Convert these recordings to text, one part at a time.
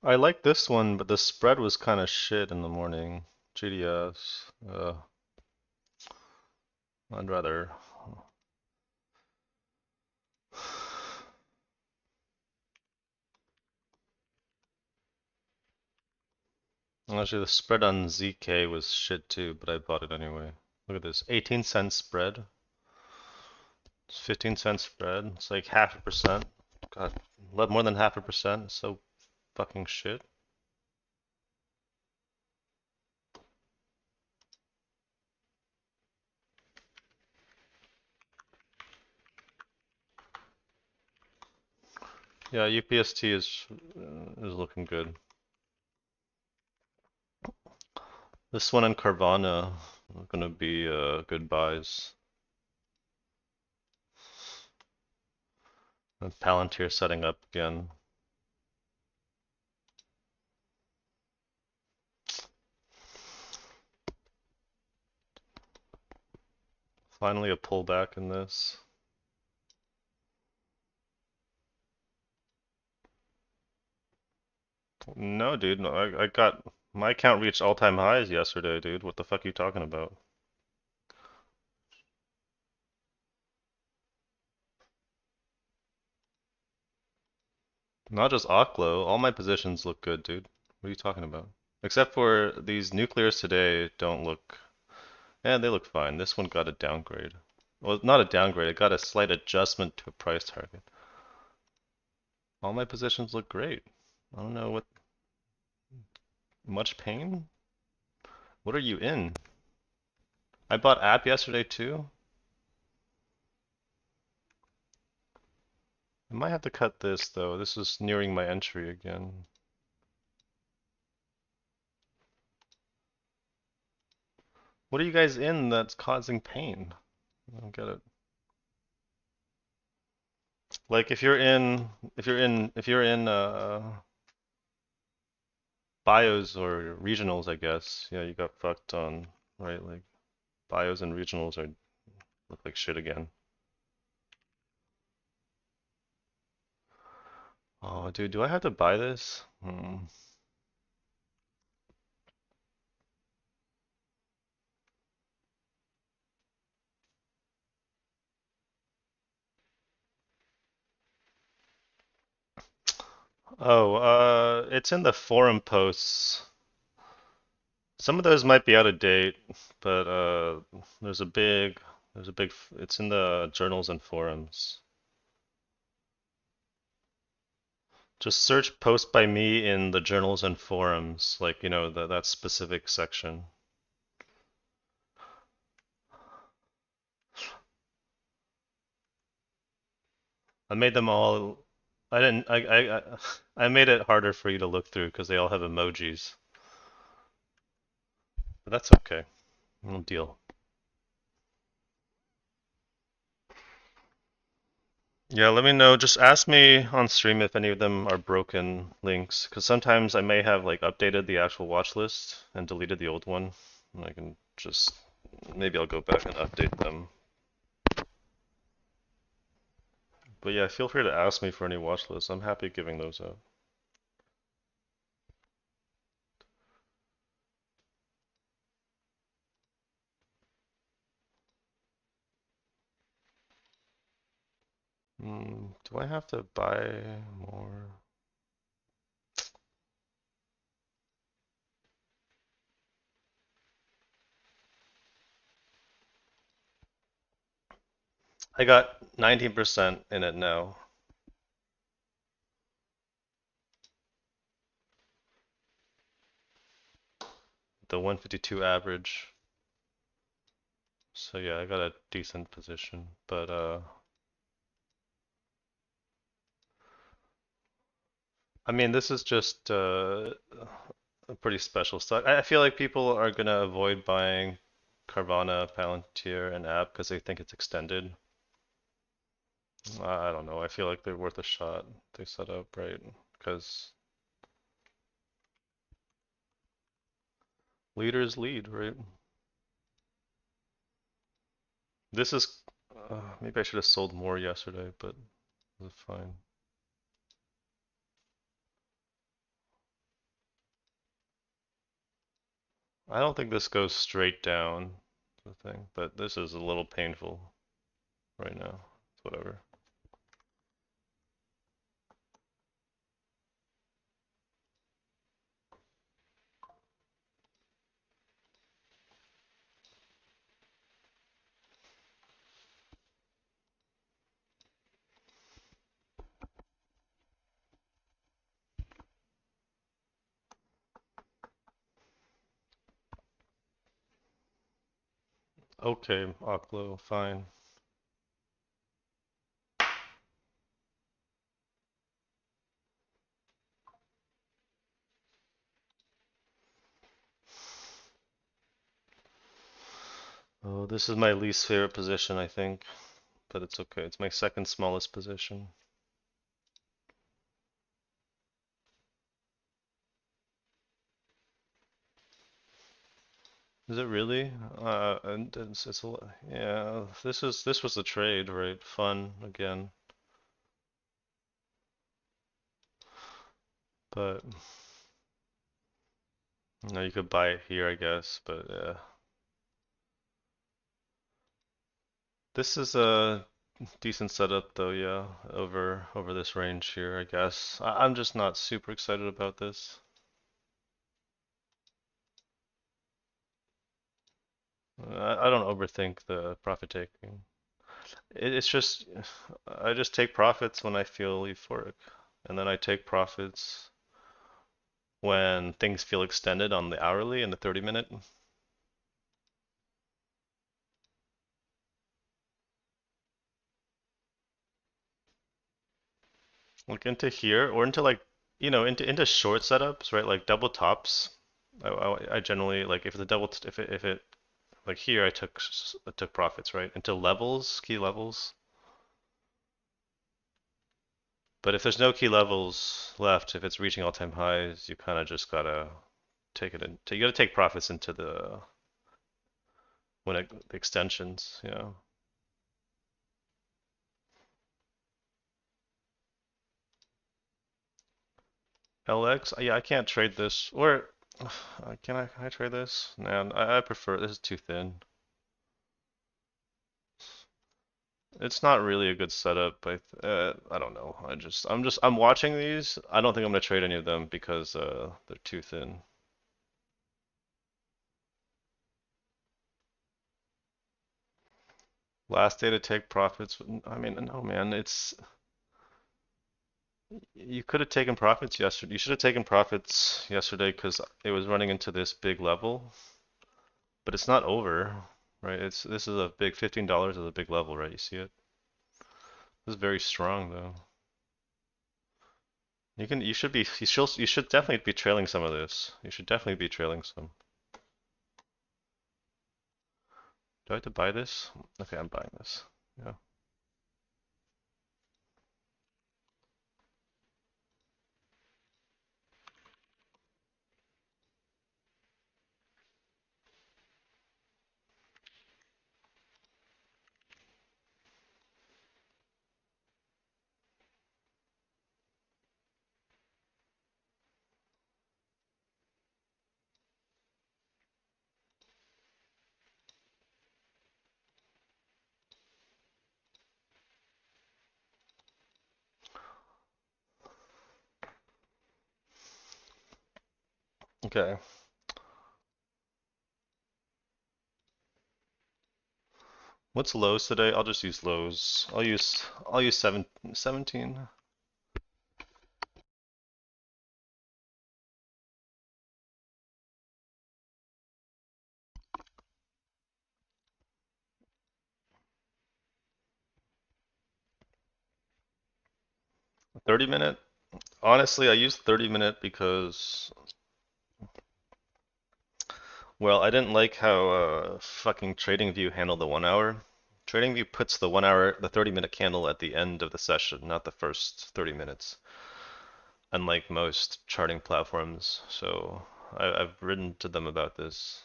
I like this one, but the spread was kind of shit in the morning. GDS. I'd rather. Actually, the spread on ZK was shit too, but I bought it anyway. Look at this, 18-cent spread. It's 15-cent spread. It's like half a percent. God, more than half a percent. So fucking shit. Yeah, UPST is looking good. This one and Carvana are gonna be good buys. And Palantir setting up again. Finally a pullback in this. No, dude, no, I got my account reached all-time highs yesterday, dude. What the fuck are you talking about? Not just Oklo, all my positions look good, dude. What are you talking about? Except for these nuclears today don't look, they look fine. This one got a downgrade. Well, not a downgrade, it got a slight adjustment to a price target. All my positions look great. I don't know what, much pain? What are you in? I bought app yesterday too. I might have to cut this though. This is nearing my entry again. What are you guys in that's causing pain? I don't get it. Like if you're in bios or regionals, I guess. Yeah, you got fucked on, right? Like bios and regionals are look like shit again. Oh, dude, do I have to buy this? Oh, it's in the forum posts. Some of those might be out of date, but there's a big, it's in the journals and forums. Just search post by me in the journals and forums, like, that specific section. I made them all, I didn't, I made it harder for you to look through because they all have emojis. But that's okay. No deal. Yeah, let me know. Just ask me on stream if any of them are broken links, because sometimes I may have like updated the actual watch list and deleted the old one. And I can just, maybe I'll go back and update them. But yeah, feel free to ask me for any watch lists. I'm happy giving those out. Do I have to buy more? I got 19% in it now. The 152 average. So yeah, I got a decent position, but I mean, this is just a pretty special stock. I feel like people are gonna avoid buying Carvana, Palantir, and App because they think it's extended. I don't know. I feel like they're worth a shot. They set up right because leaders lead, right? This is maybe I should have sold more yesterday, but it's fine. I don't think this goes straight down the thing, but this is a little painful right now. Whatever. Okay, Oklo, fine. Oh, this is my least favorite position, I think, but it's okay. It's my second smallest position. Is it really? And it's yeah. This was the trade, right? Fun again, but no, you could buy it here, I guess. But yeah, this is a decent setup, though. Yeah, over this range here, I guess. I'm just not super excited about this. I don't overthink the profit taking. It's just I just take profits when I feel euphoric, and then I take profits when things feel extended on the hourly and the 30 minute. Look into here or into like into short setups, right? Like double tops. I generally like if the double if it like here I took profits, right? Into levels, key levels. But if there's no key levels left, if it's reaching all-time highs, you kind of just gotta take it in. You gotta take profits into the the extensions, you know. LX, yeah, I can't trade this. Or can I trade this? Man, I prefer this is too thin. It's not really a good setup. I don't know. I'm watching these. I don't think I'm gonna trade any of them because they're too thin. Last day to take profits. I mean, no, man. It's you could have taken profits yesterday. You should have taken profits yesterday because it was running into this big level, but it's not over, right? It's this is a big $15 is a big level, right? You see it? This is very strong though. You should definitely be trailing some of this. You should definitely be trailing some. Do I have to buy this? Okay, I'm buying this. Yeah. Okay. What's lows today? I'll just use lows. I'll use 17. 30 minute. Honestly, I use 30 minute because well, I didn't like how fucking TradingView handled the 1 hour. TradingView puts the 30-minute candle at the end of the session, not the first 30 minutes, unlike most charting platforms. So I've written to them about this.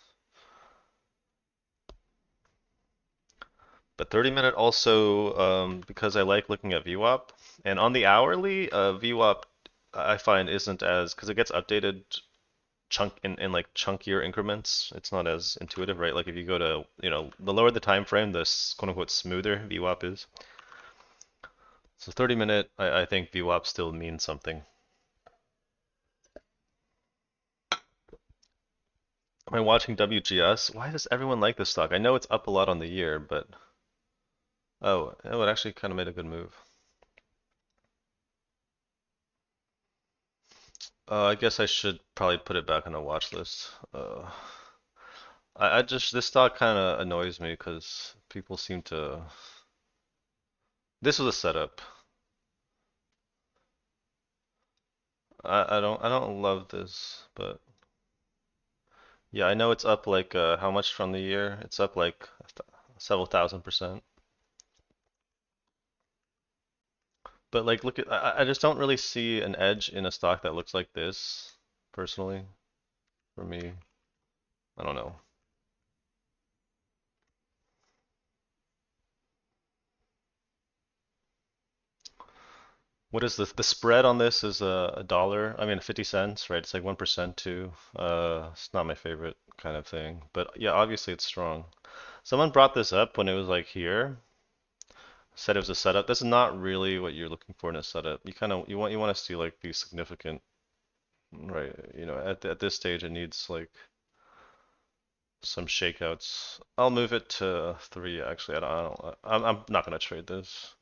But 30 minute also, because I like looking at VWAP, and on the hourly, VWAP I find isn't as, because it gets updated in like chunkier increments. It's not as intuitive, right? Like if you go to, the lower the time frame, the quote unquote smoother VWAP is. So 30 minute, I think VWAP still means something. Am I watching WGS? Why does everyone like this stock? I know it's up a lot on the year, but it actually kind of made a good move. I guess I should probably put it back on the watch list. I just this stock kind of annoys me because people seem to. This was a setup. I don't love this, but yeah, I know it's up like how much from the year? It's up like several thousand%. But like look at I just don't really see an edge in a stock that looks like this, personally, for me. I don't know. What is this? The spread on this is a dollar. I mean, 50 cents, right? It's like 1% too. It's not my favorite kind of thing, but yeah, obviously it's strong. Someone brought this up when it was like here, said it was a setup. That's not really what you're looking for in a setup. You want to see like these significant, right? At this stage, it needs like some shakeouts. I'll move it to three. Actually, I'm not gonna trade this.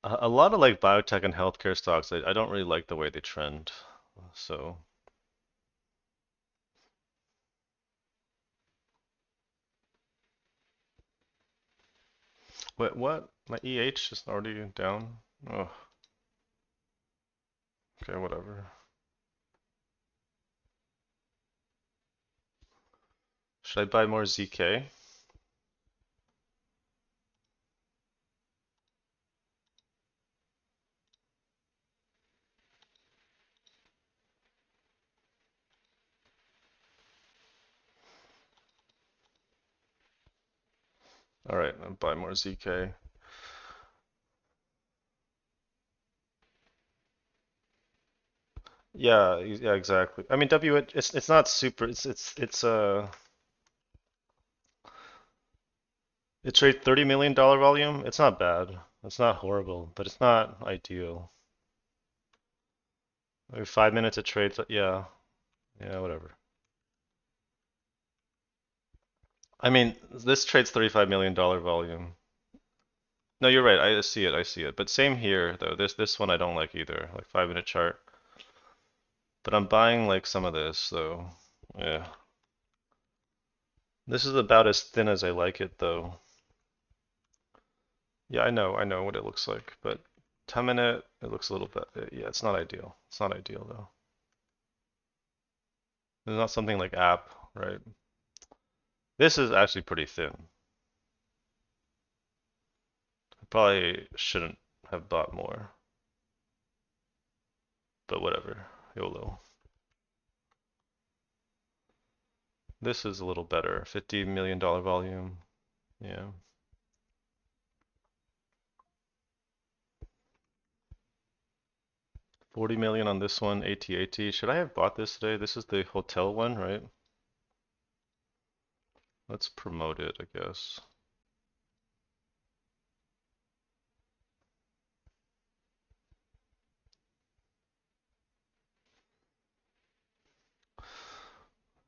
A lot of like biotech and healthcare stocks, I don't really like the way they trend. So, wait, what? My EH is already down? Oh, okay, whatever. Should I buy more ZK? All right, I'll buy more ZK. Yeah, yeah, exactly. I mean, it's not super. It trade $30 million volume. It's not bad. It's not horrible, but it's not ideal. Maybe 5 minutes of trades. Yeah, yeah, whatever. I mean, this trades $35 million volume. No, you're right. I see it. I see it. But same here, though. This one I don't like either. Like 5 minute chart. But I'm buying like some of this, though. Yeah. This is about as thin as I like it, though. Yeah, I know what it looks like. But 10 minute, it looks a little bit. Yeah, it's not ideal. It's not ideal, though. It's not something like app, right? This is actually pretty thin. I probably shouldn't have bought more, but whatever. YOLO. This is a little better. $50 million volume. Yeah. 40 million on this one, AT-AT. Should I have bought this today? This is the hotel one, right? Let's promote it, I guess.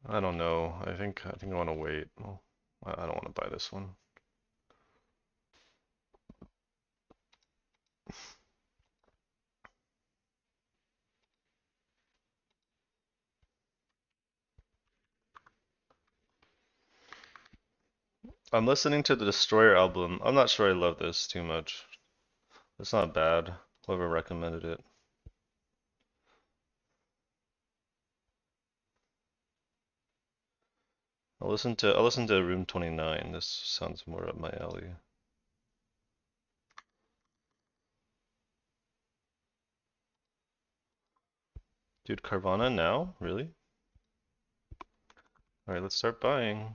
I don't know. I think I want to wait. Well, I don't want to buy this one. I'm listening to the Destroyer album. I'm not sure I love this too much. It's not bad. Whoever recommended it. I'll listen to Room 29. This sounds more up my alley. Dude, Carvana now? Really? Alright, let's start buying.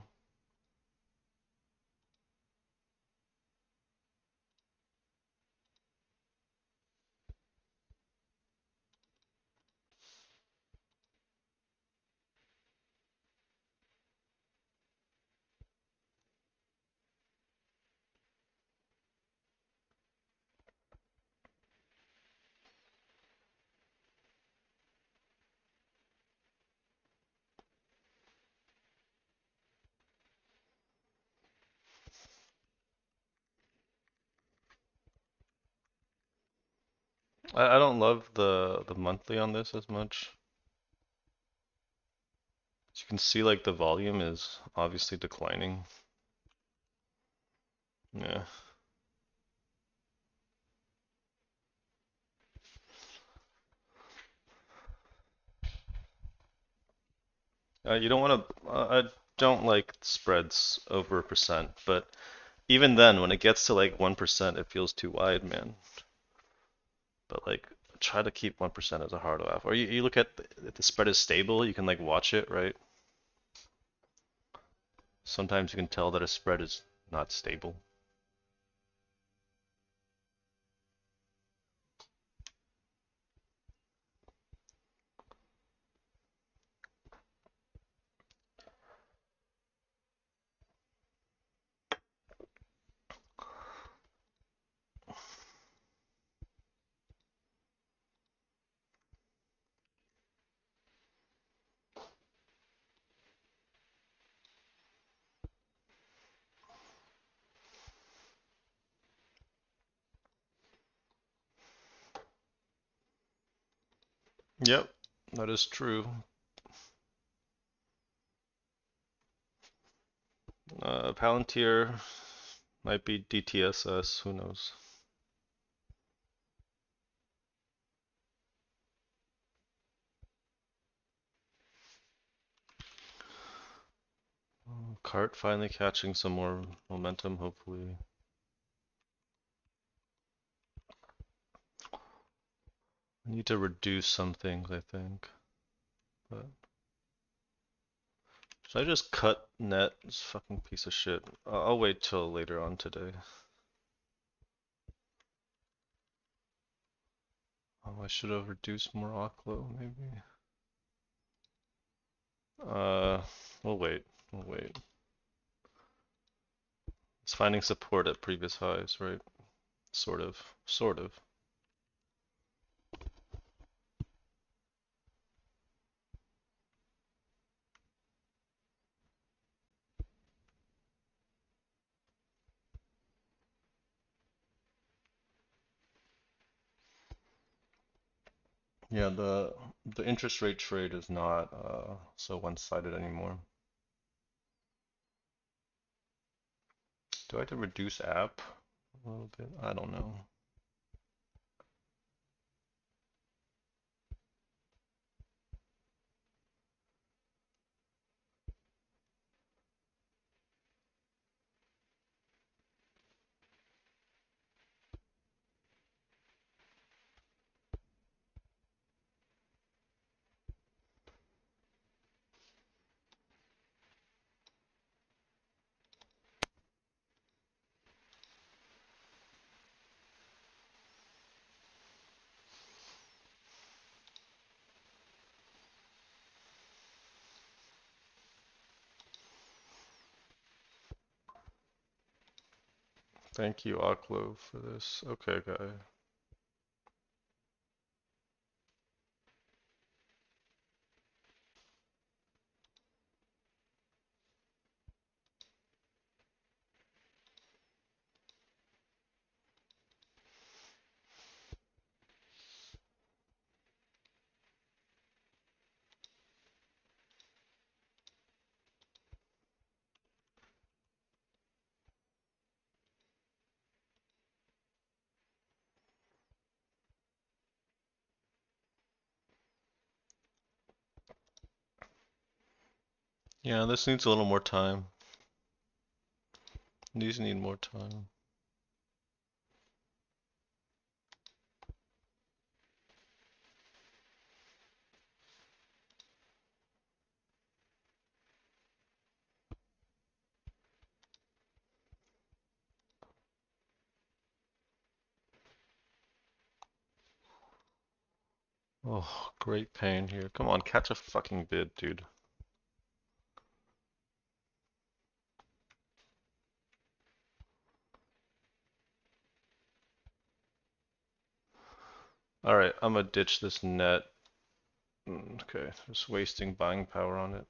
I don't love the monthly on this as much. As you can see, like the volume is obviously declining. Yeah. You don't want to. I don't like spreads over a percent, but even then, when it gets to like 1%, it feels too wide, man. But like, try to keep 1% as a hard OF. Or you look at if the spread is stable, you can like watch it, right? Sometimes you can tell that a spread is not stable. Yep, that is true. Palantir might be DTSS, who knows? Cart finally catching some more momentum, hopefully. I need to reduce some things, I think. But should I just cut net? This fucking piece of shit. I'll wait till later on today. Oh, I should have reduced more Oklo, maybe. Uh, we'll wait. We'll wait. It's finding support at previous highs, right? Sort of. Sort of. Yeah, the interest rate trade is not so one-sided anymore. Do I have to reduce app a little bit? I don't know. Thank you, Oklo, for this. Okay, guy. Yeah, this needs a little more time. These need more time. Oh, great pain here. Come on, catch a fucking bid, dude. Alright, I'm gonna ditch this net. Okay, just wasting buying power on it.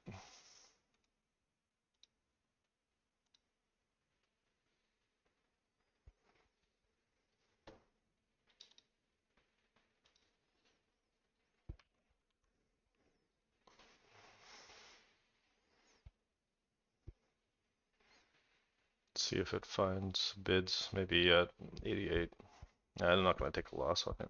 See if it finds bids, maybe at 88. Nah, I'm not gonna take a loss on it.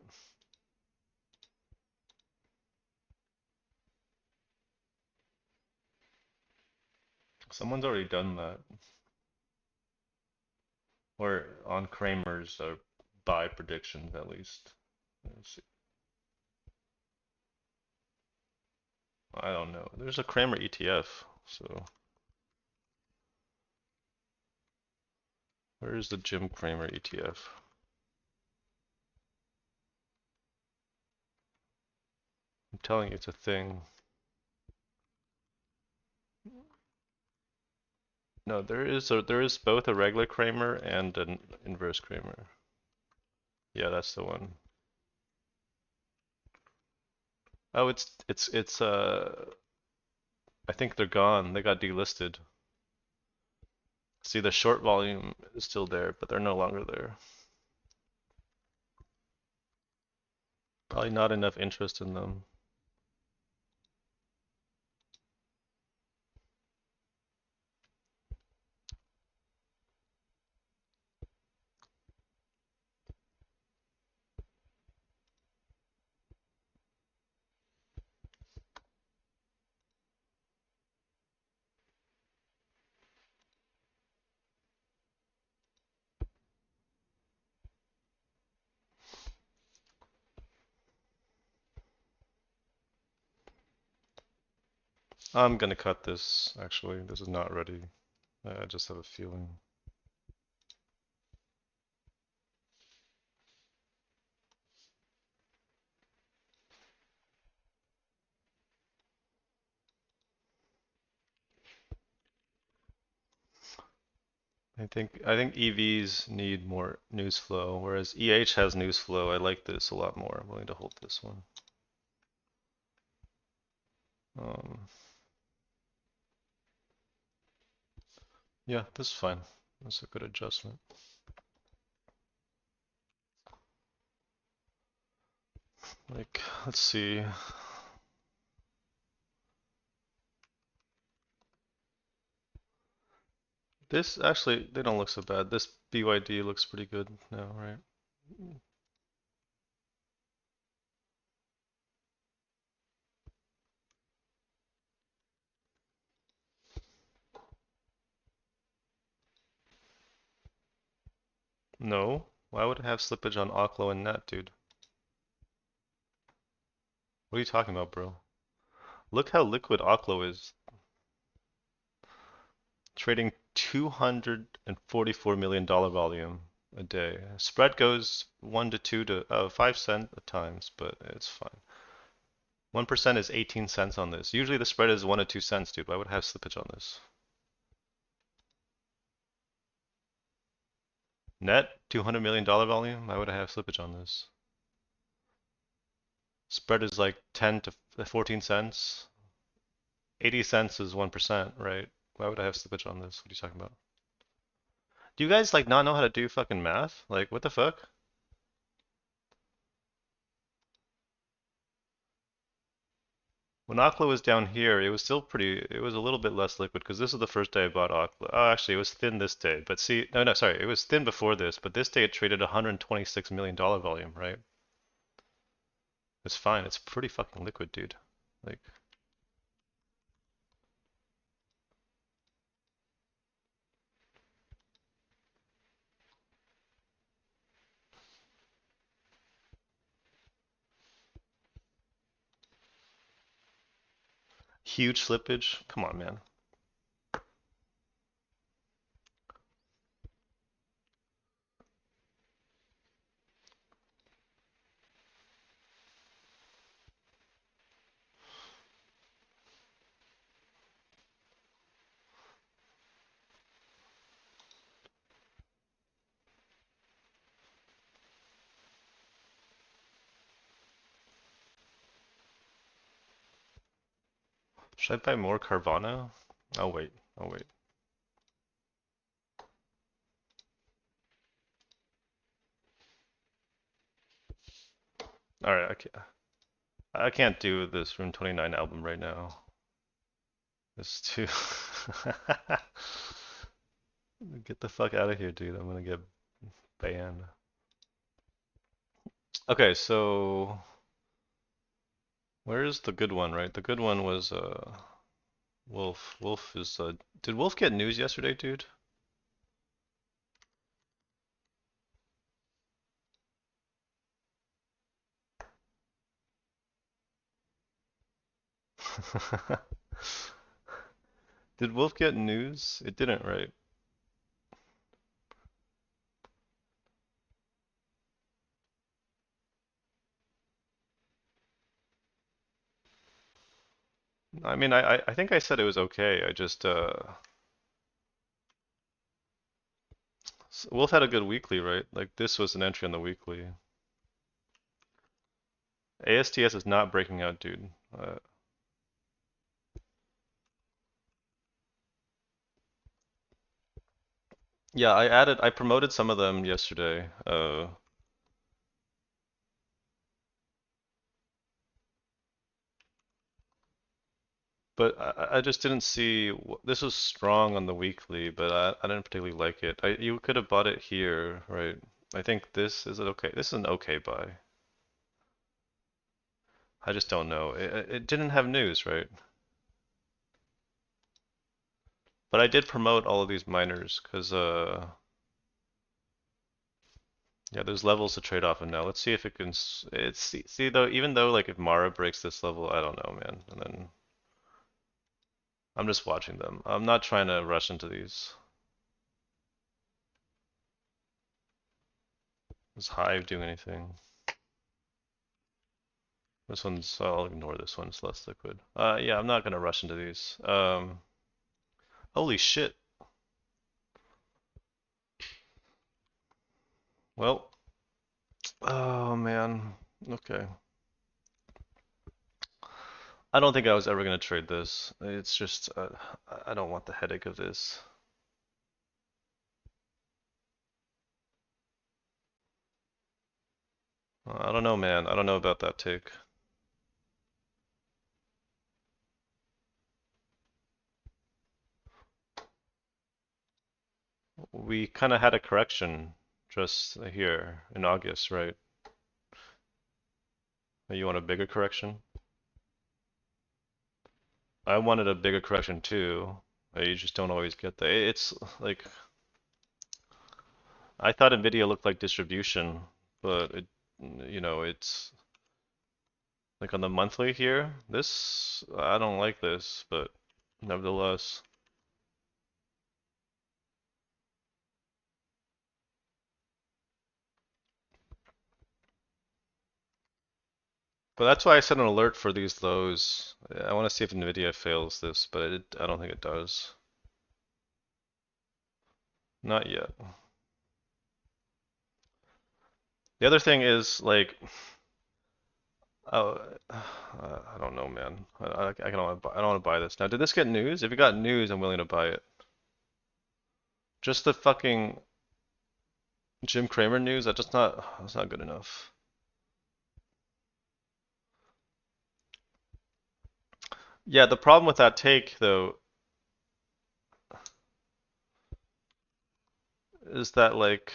Someone's already done that. Or on Kramer's buy predictions at least. Let's see. I don't know. There's a Kramer ETF, so where is the Jim Cramer ETF? I'm telling you, it's a thing. No, there is both a regular Kramer and an inverse Kramer. Yeah, that's the one. Oh, it's I think they're gone. They got delisted. See, the short volume is still there, but they're no longer there. Probably not enough interest in them. I'm gonna cut this, actually. This is not ready. I just have a feeling. I think EVs need more news flow, whereas EH has news flow. I like this a lot more. I'm willing to hold this one. Um, yeah, this is fine. That's a good adjustment. Like, let's see. This actually, they don't look so bad. This BYD looks pretty good now, right? No. Why would it have slippage on Oklo and Net, dude? What are you talking about, bro? Look how liquid Oklo is. Trading $244 million volume a day. Spread goes 1 to 2 to 5 cents at times, but it's fine. 1% is 18 cents on this. Usually the spread is 1 to 2 cents, dude. Why would I have slippage on this? Net $200 million volume. Why would I have slippage on this? Spread is like 10 to 14 cents. 80 cents is 1%, right? Why would I have slippage on this? What are you talking about? Do you guys like not know how to do fucking math? Like, what the fuck? When Akla was down here, it was still pretty, it was a little bit less liquid because this is the first day I bought Akla. Oh, actually, it was thin this day. But see, no, sorry, it was thin before this, but this day it traded $126 million volume, right? It's fine. It's pretty fucking liquid, dude. Like, huge slippage. Come on, man. Should I buy more Carvana? I'll wait. I'll wait. All right, I can't do this Room 29 album right now. It's too. Get the fuck out of here, dude. I'm gonna get banned. Okay, so where's the good one, right? The good one was Wolf. Wolf is did Wolf get news yesterday, dude? Did Wolf get news? It didn't, right? I mean, I think I said it was okay. I just Wolf had a good weekly, right? Like this was an entry on the weekly. ASTS is not breaking out, dude. Yeah, I promoted some of them yesterday. But I just didn't see this was strong on the weekly, but I didn't particularly like it. You could have bought it here, right? I think this is it okay. This is an okay buy. I just don't know. It didn't have news, right? But I did promote all of these miners because yeah, there's levels to trade off of now. Let's see if it can. It's see though, even though like if Mara breaks this level, I don't know, man. And then I'm just watching them. I'm not trying to rush into these. Is Hive doing anything? This one's, I'll ignore this one, it's less liquid. Yeah, I'm not gonna rush into these. Holy shit. Well, oh man. Okay. I don't think I was ever gonna trade this. It's just, I don't want the headache of this. I don't know, man. I don't know about that take. We kind of had a correction just here in August, right? You want a bigger correction? I wanted a bigger correction too. You just don't always get that. It's like I thought Nvidia looked like distribution, but it's like on the monthly here. This I don't like this, but nevertheless. But that's why I set an alert for these lows. I want to see if Nvidia fails this, but I don't think it does. Not yet. The other thing is like, oh, I don't know, man. I don't want to buy, I don't want to buy this now. Did this get news? If it got news, I'm willing to buy it. Just the fucking Jim Cramer news, that's not good enough. Yeah, the problem with that take though is that like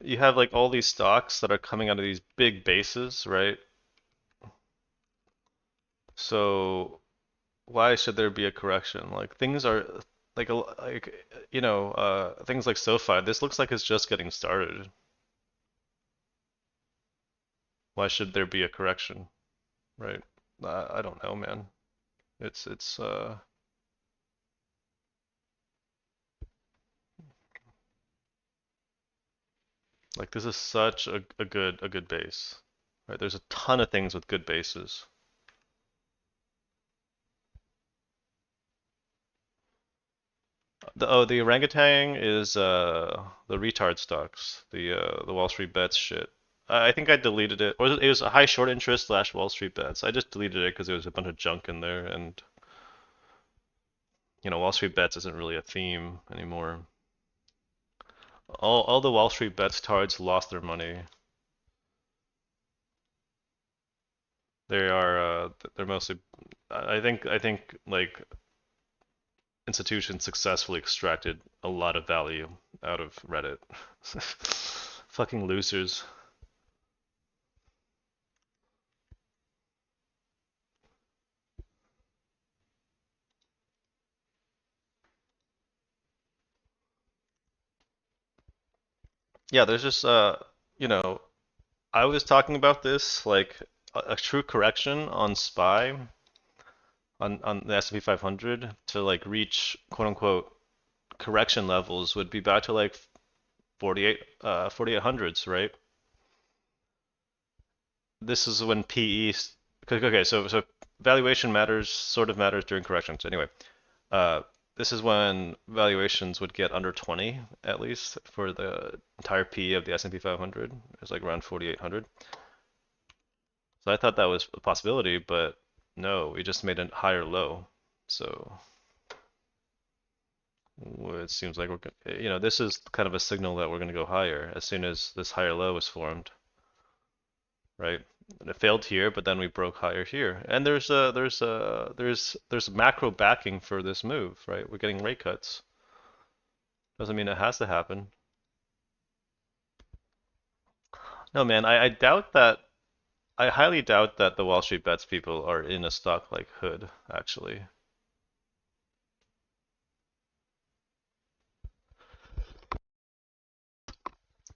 you have like all these stocks that are coming out of these big bases, right? So why should there be a correction? Like things are things like SoFi. This looks like it's just getting started. Why should there be a correction, right? I don't know, man. It's like this is such a good base, right? There's a ton of things with good bases. The orangutan is the retard stocks, the Wall Street bets shit. I think I deleted it, or it was a high short interest slash Wall Street bets. I just deleted it because there was a bunch of junk in there, and Wall Street bets isn't really a theme anymore. All the Wall Street bets tards lost their money. They are they're mostly I think like institutions successfully extracted a lot of value out of Reddit. Fucking losers. Yeah, there's just you know, I was talking about this like a true correction on SPY on the S&P 500 to like reach quote unquote correction levels would be back to like 4800s, right? This is when PE okay, so valuation matters sort of matters during corrections. Anyway, uh this is when valuations would get under 20 at least for the entire PE of the S&P 500. It's like around 4800. So I thought that was a possibility, but no, we just made a higher low. So it seems like this is kind of a signal that we're going to go higher as soon as this higher low is formed, right? And it failed here, but then we broke higher here. And there's macro backing for this move, right? We're getting rate cuts. Doesn't mean it has to happen. No, man, I doubt that. I highly doubt that the Wall Street Bets people are in a stock like Hood, actually.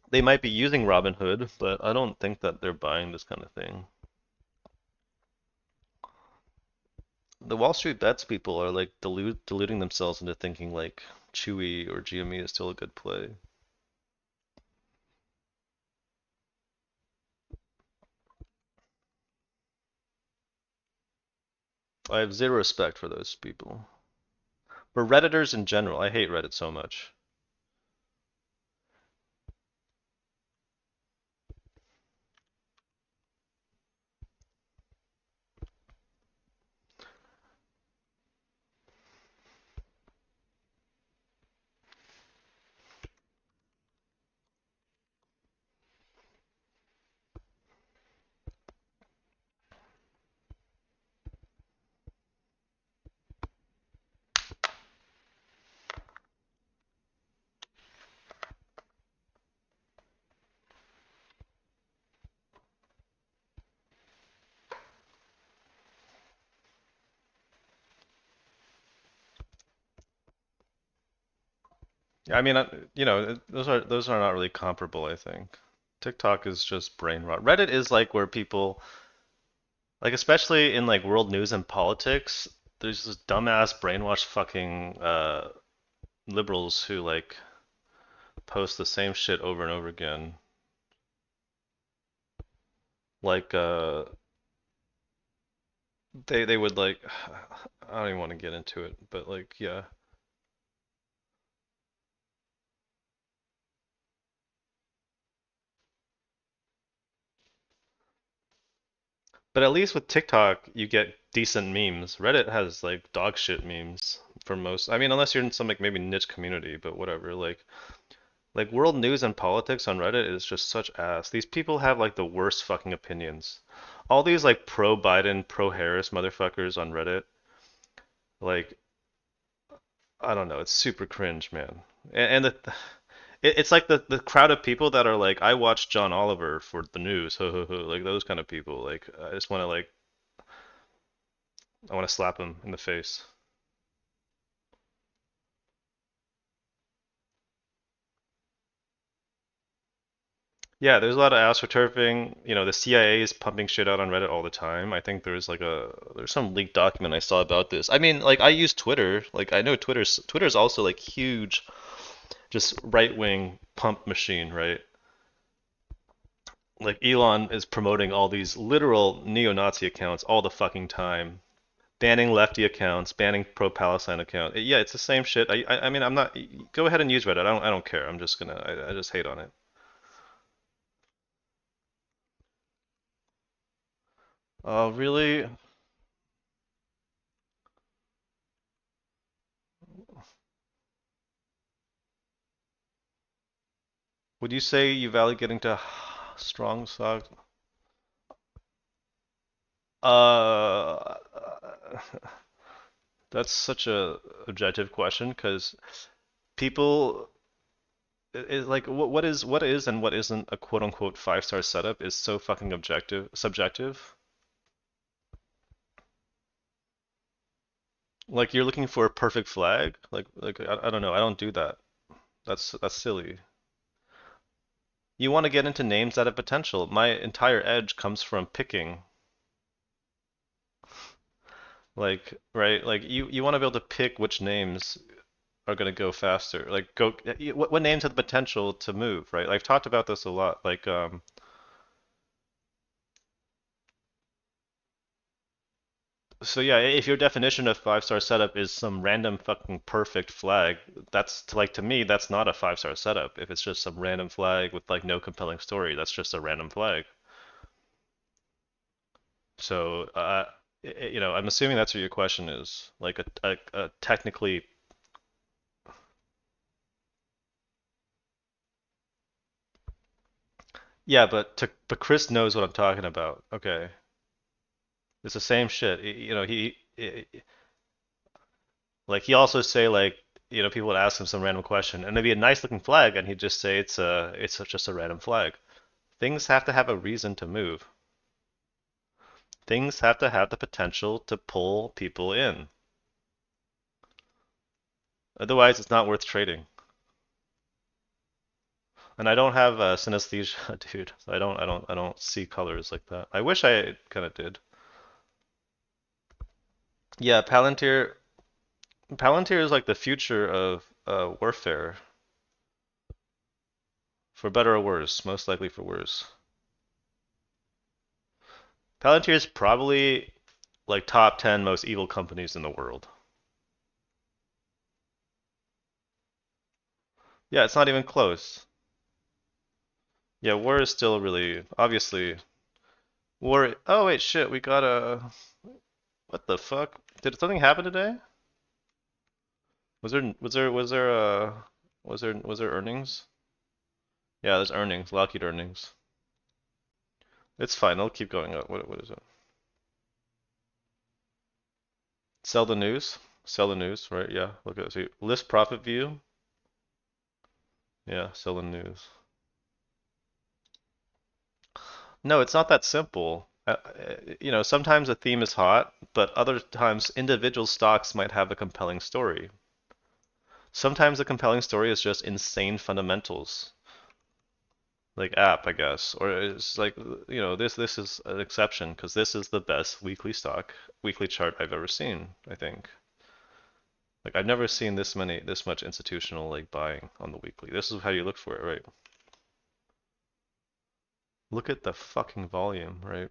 They might be using Robinhood, but I don't think that they're buying this kind of thing. The Wall Street Bets people are like deluding themselves into thinking like Chewy or GME is still a good play. I have zero respect for those people. For Redditors in general, I hate Reddit so much. Yeah, I mean, those are not really comparable, I think. TikTok is just brain rot. Reddit is like where people like especially in like world news and politics, there's this dumbass brainwashed fucking liberals who like post the same shit over and over again. Like they would like I don't even want to get into it, but like yeah. But at least with TikTok you get decent memes. Reddit has like dog shit memes for most. I mean, unless you're in some like maybe niche community, but whatever. Like world news and politics on Reddit is just such ass. These people have like the worst fucking opinions. All these like pro Biden, pro Harris motherfuckers on Reddit, like I don't know, it's super cringe, man. And it's like the crowd of people that are like, I watch John Oliver for the news, like those kind of people. Like I just want to like I want to slap him in the face. Yeah, there's a lot of astroturfing. The CIA is pumping shit out on Reddit all the time. I think there's some leaked document I saw about this. I mean, like I use Twitter. Like I know Twitter's also like huge, just right wing pump machine, right? Like Elon is promoting all these literal neo-Nazi accounts all the fucking time, banning lefty accounts, banning pro-Palestine account. Yeah, it's the same shit. I mean, I'm not. Go ahead and use Reddit. I don't care. I'm just gonna. I just hate on it. Oh, really? Would you say you value getting to strong stock? Uh, that's such a objective question because people is like what is and what isn't a quote unquote five-star setup is so fucking subjective. Like you're looking for a perfect flag. I don't know. I don't do that. That's silly. You want to get into names that have potential. My entire edge comes from picking. Like, right? Like you want to be able to pick which names are going to go faster. Like what names have the potential to move, right? I've talked about this a lot. So yeah, if your definition of five-star setup is some random fucking perfect flag, to me that's not a five-star setup. If it's just some random flag with like no compelling story, that's just a random flag. So I'm assuming that's what your question is. Like a technically, yeah, but Chris knows what I'm talking about. Okay, it's the same shit. Like he also say like people would ask him some random question and it'd be a nice looking flag and he'd just say just a random flag. Things have to have a reason to move. Things have to have the potential to pull people in. Otherwise, it's not worth trading. And I don't have synesthesia, dude. So I don't see colors like that. I wish I kind of did. Yeah, Palantir is like the future of warfare, for better or worse, most likely for worse. Palantir is probably like top 10 most evil companies in the world. Yeah, it's not even close. Yeah, war is still really obviously war. Oh wait, shit, we got a what the fuck? Did something happen today? Was there earnings? Yeah, there's earnings, Lockheed earnings. It's fine. It'll keep going up. What is it? Sell the news. Sell the news, right? Yeah. Look at it. See, list profit view. Yeah, sell the news. No, it's not that simple. Sometimes a theme is hot, but other times individual stocks might have a compelling story. Sometimes the compelling story is just insane fundamentals, like app, I guess, or it's like this is an exception because this is the best weekly chart I've ever seen, I think. Like I've never seen this much institutional like buying on the weekly. This is how you look for it, right? Look at the fucking volume, right?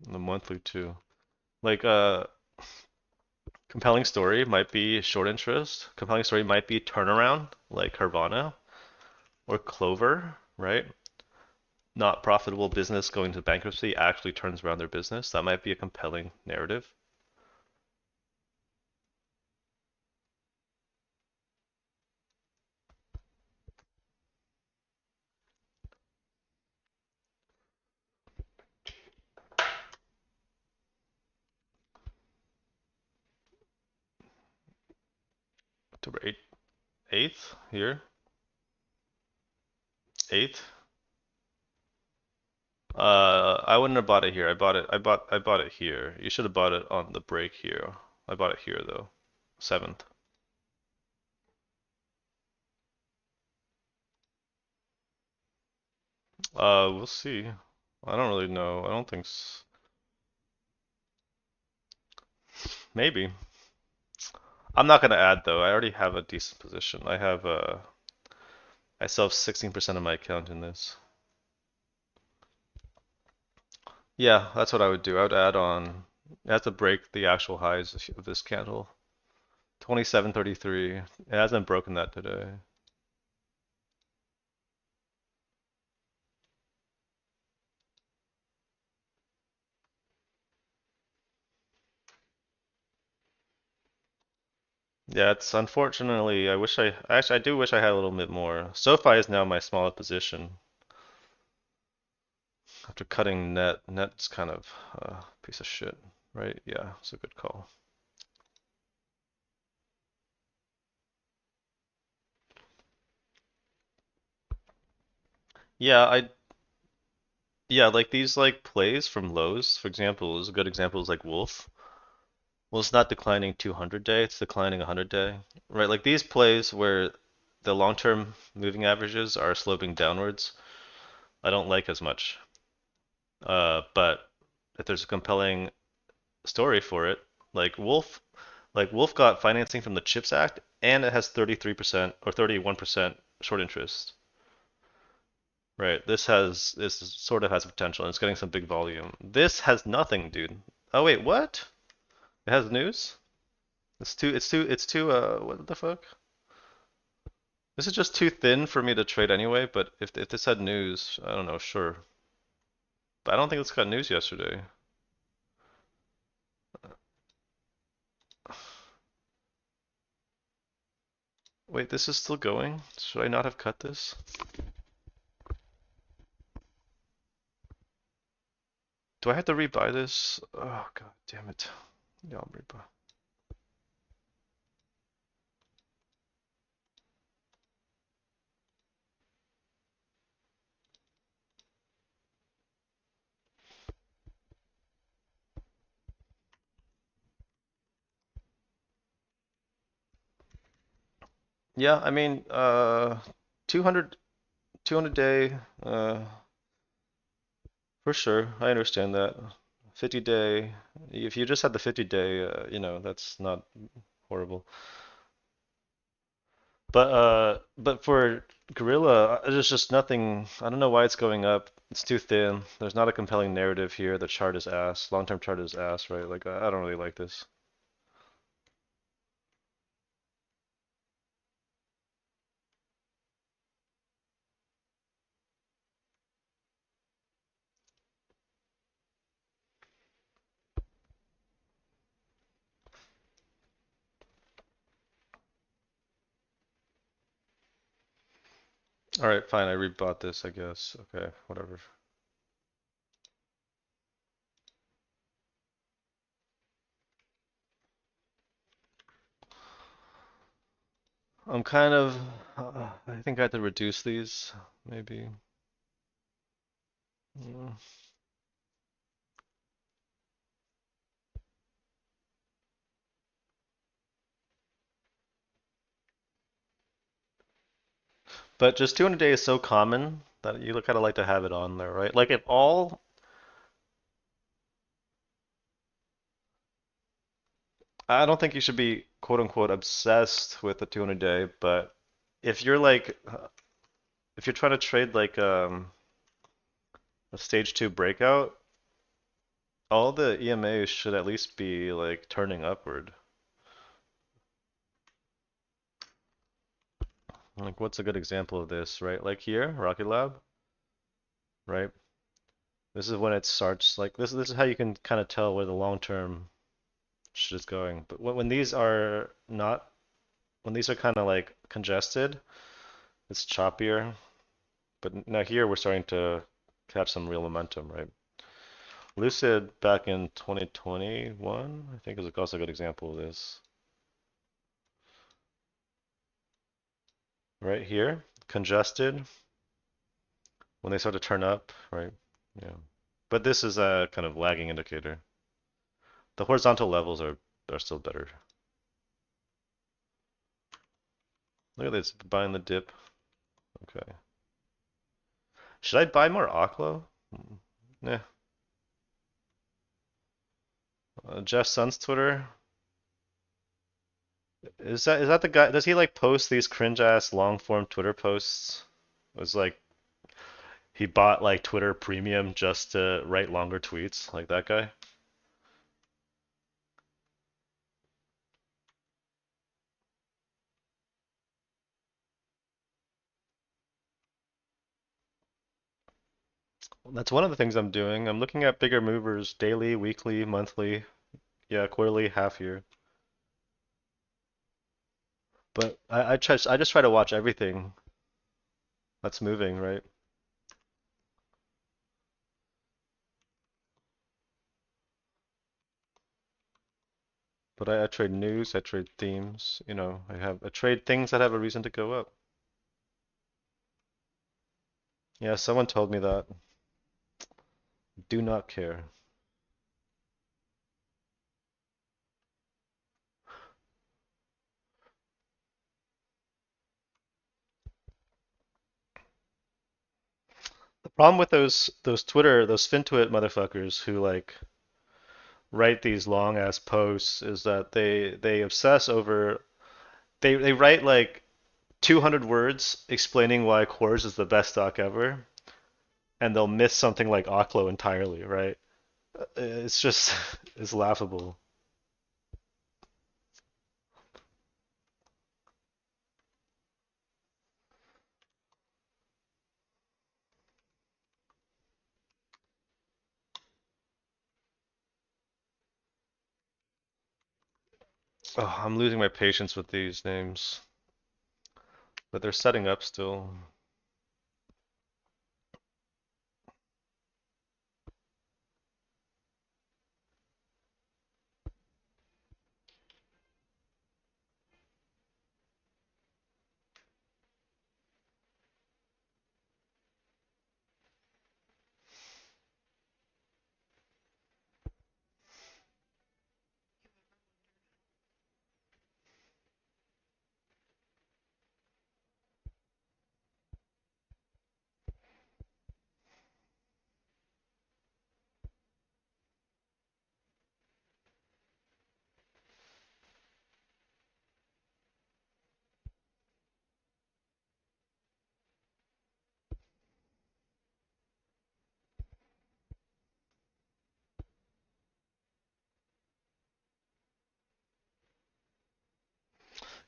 The monthly too. Like compelling story might be short interest. Compelling story might be turnaround, like Carvana or Clover, right? Not profitable business going to bankruptcy actually turns around their business. That might be a compelling narrative. October 8th here. 8th. I wouldn't have bought it here. I bought it here. You should have bought it on the break here. I bought it here though. 7th. We'll see. I don't really know. I don't think maybe. I'm not gonna add though. I already have a decent position. I still have 16% of my account in this. Yeah, that's what I would do. I would add on. It has to break the actual highs of this candle. 27.33. It hasn't broken that today. Yeah, it's unfortunately, I do wish I had a little bit more. SoFi is now my smallest position after cutting net. Net's kind of a piece of shit, right? Yeah, it's a good call. Yeah, yeah, like these like plays from lows, for example, is a good example is like Wolf. Well, it's not declining 200 day, it's declining 100 day, right? Like these plays where the long-term moving averages are sloping downwards, I don't like as much. But if there's a compelling story for it, like Wolf got financing from the CHIPS Act, and it has 33% or 31% short interest. Right. This sort of has potential, and it's getting some big volume. This has nothing, dude. Oh wait, what? It has news? It's too what the fuck? This is just too thin for me to trade anyway, but if this had news, I don't know, sure. But I don't think it's got news yesterday. Wait, this is still going? Should I not have cut this? Do I have to rebuy this? Oh god damn it. Yeah, I'll rebuy. Yeah, I mean, 200 200 day, for sure. I understand that. 50 day, if you just had the 50 day, that's not horrible. But for Gorilla, there's just nothing. I don't know why it's going up. It's too thin. There's not a compelling narrative here. The chart is ass. Long-term chart is ass, right? Like I don't really like this. All right, fine. I rebought this, I guess. Okay, whatever. I'm kind of. I think I have to reduce these, maybe. Mm. But just 200 day is so common that you kind of like to have it on there, right? Like if all, I don't think you should be quote unquote obsessed with the 200 day, but if you're like, if you're trying to trade like a stage two breakout, all the EMAs should at least be like turning upward. Like what's a good example of this, right? Like here, Rocket Lab, right? This is when it starts like this is how you can kind of tell where the long term shit is going. But when these are not when these are kind of like congested, it's choppier. But now here we're starting to catch some real momentum, right? Lucid back in 2021, I think is also a good example of this. Right here, congested when they start to turn up, right? Yeah. But this is a kind of lagging indicator. The horizontal levels are still better. Look at this, buying the dip. Okay. Should I buy more Oklo? Yeah. Jeff Sun's Twitter. Is that the guy? Does he like post these cringe ass long form Twitter posts? It was like he bought like Twitter Premium just to write longer tweets, like that guy. That's one of the things I'm doing. I'm looking at bigger movers daily, weekly, monthly, yeah, quarterly, half year. But I just try to watch everything that's moving, right? But I trade news, I trade themes, I trade things that have a reason to go up. Yeah, someone told me that. Do not care. The problem with those FinTwit motherfuckers who like write these long ass posts is that they obsess over they write like 200 words explaining why Coors is the best stock ever, and they'll miss something like Oklo entirely, right? It's just it's laughable. Oh, I'm losing my patience with these names, but they're setting up still.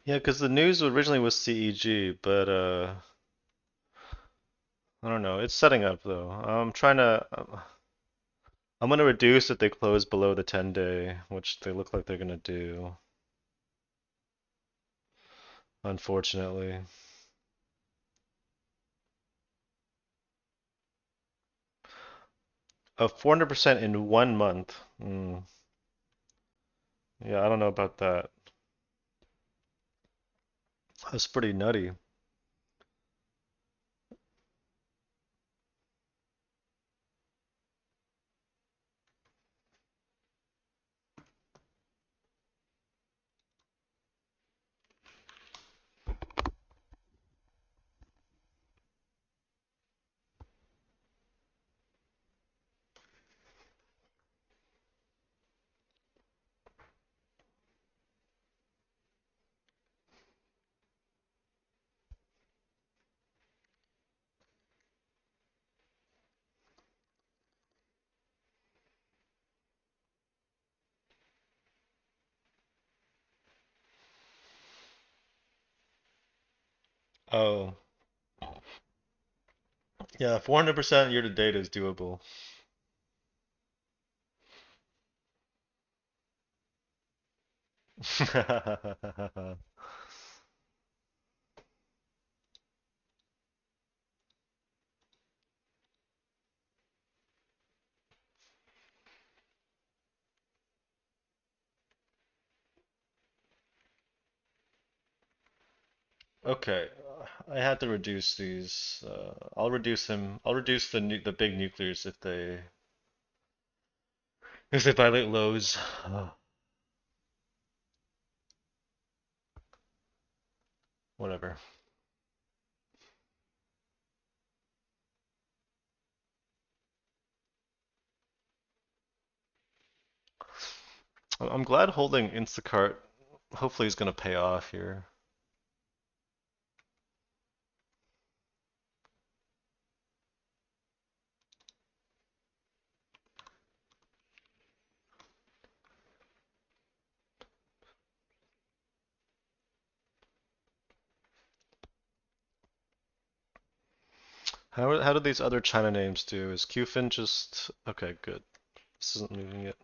Yeah, because the news originally was CEG, but I don't know. It's setting up though. I'm gonna reduce if they close below the 10-day, which they look like they're gonna do, unfortunately. Oh, 400% in 1 month. Yeah, I don't know about that. That's pretty nutty. Oh, yeah, 400% year to date is doable. Okay, I had to reduce these. I'll reduce them. I'll reduce the big nuclears if they violate lows. Whatever. I'm glad holding Instacart hopefully is gonna pay off here. How did these other China names do? Is Qfin just okay? Good. This isn't moving yet.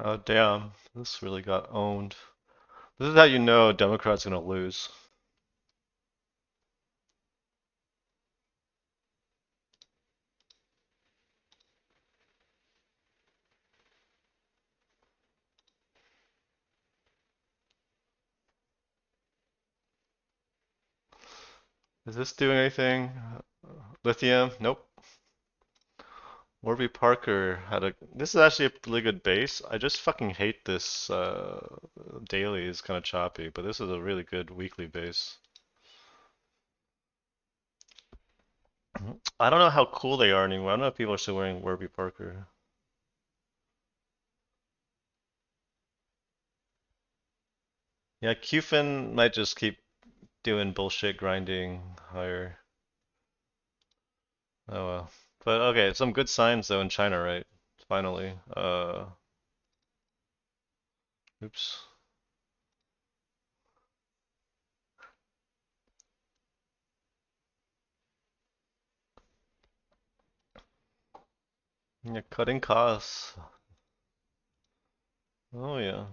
Oh damn, this really got owned. This is how you know Democrats gonna lose. Is this doing anything? Lithium? Nope. Warby Parker had a. This is actually a really good base. I just fucking hate this. Daily is kind of choppy, but this is a really good weekly base. I don't know how cool they are anymore. I don't know if people are still wearing Warby Parker. Yeah, Qfin might just keep doing bullshit grinding higher. Oh well. But okay, some good signs though in China, right? Finally. Oops. Yeah, cutting costs. Oh yeah.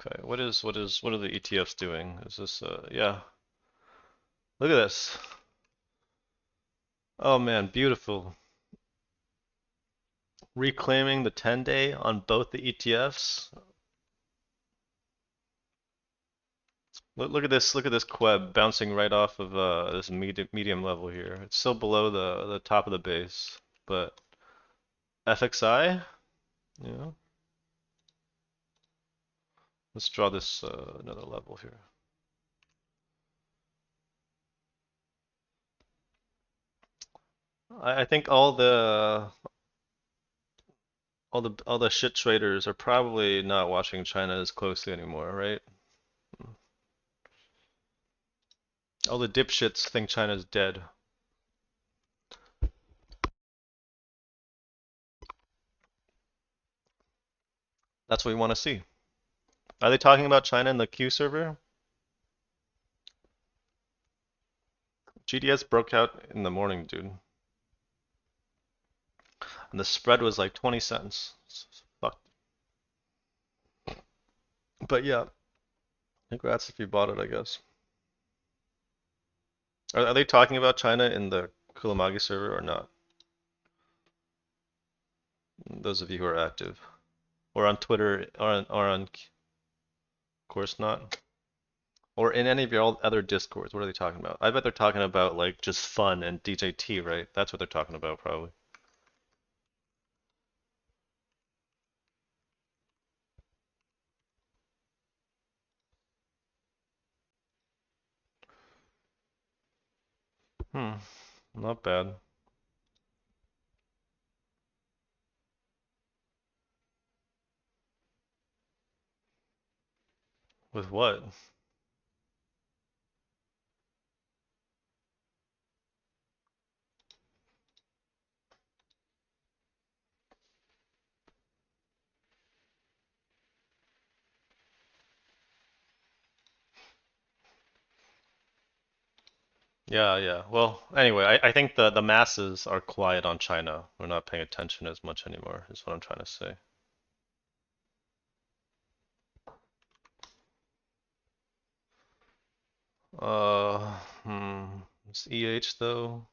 Okay, what are the ETFs doing? Is this yeah. Look at this. Oh man, beautiful. Reclaiming the 10-day on both the ETFs. Look at this. Look at this Queb bouncing right off of this medium level here. It's still below the top of the base, but FXI, yeah. Let's draw this another level here. I think all the shit traders are probably not watching China as closely anymore, right? All the dipshits think China's dead. That's what we want to see. Are they talking about China in the Q server? GDS broke out in the morning, dude. And the spread was like 20 cents. Fuck. But yeah, congrats if you bought it, I guess. Are they talking about China in the Kulamagi server or not? Those of you who are active. Or on Twitter, of course not. Or in any of your other discords, what are they talking about? I bet they're talking about like just fun and DJT, right? That's what they're talking about probably. Hmm, not bad. With what? Yeah, yeah. Well, anyway, I think the masses are quiet on China. We're not paying attention as much anymore, is what I'm trying to say. Uh, it's EH though.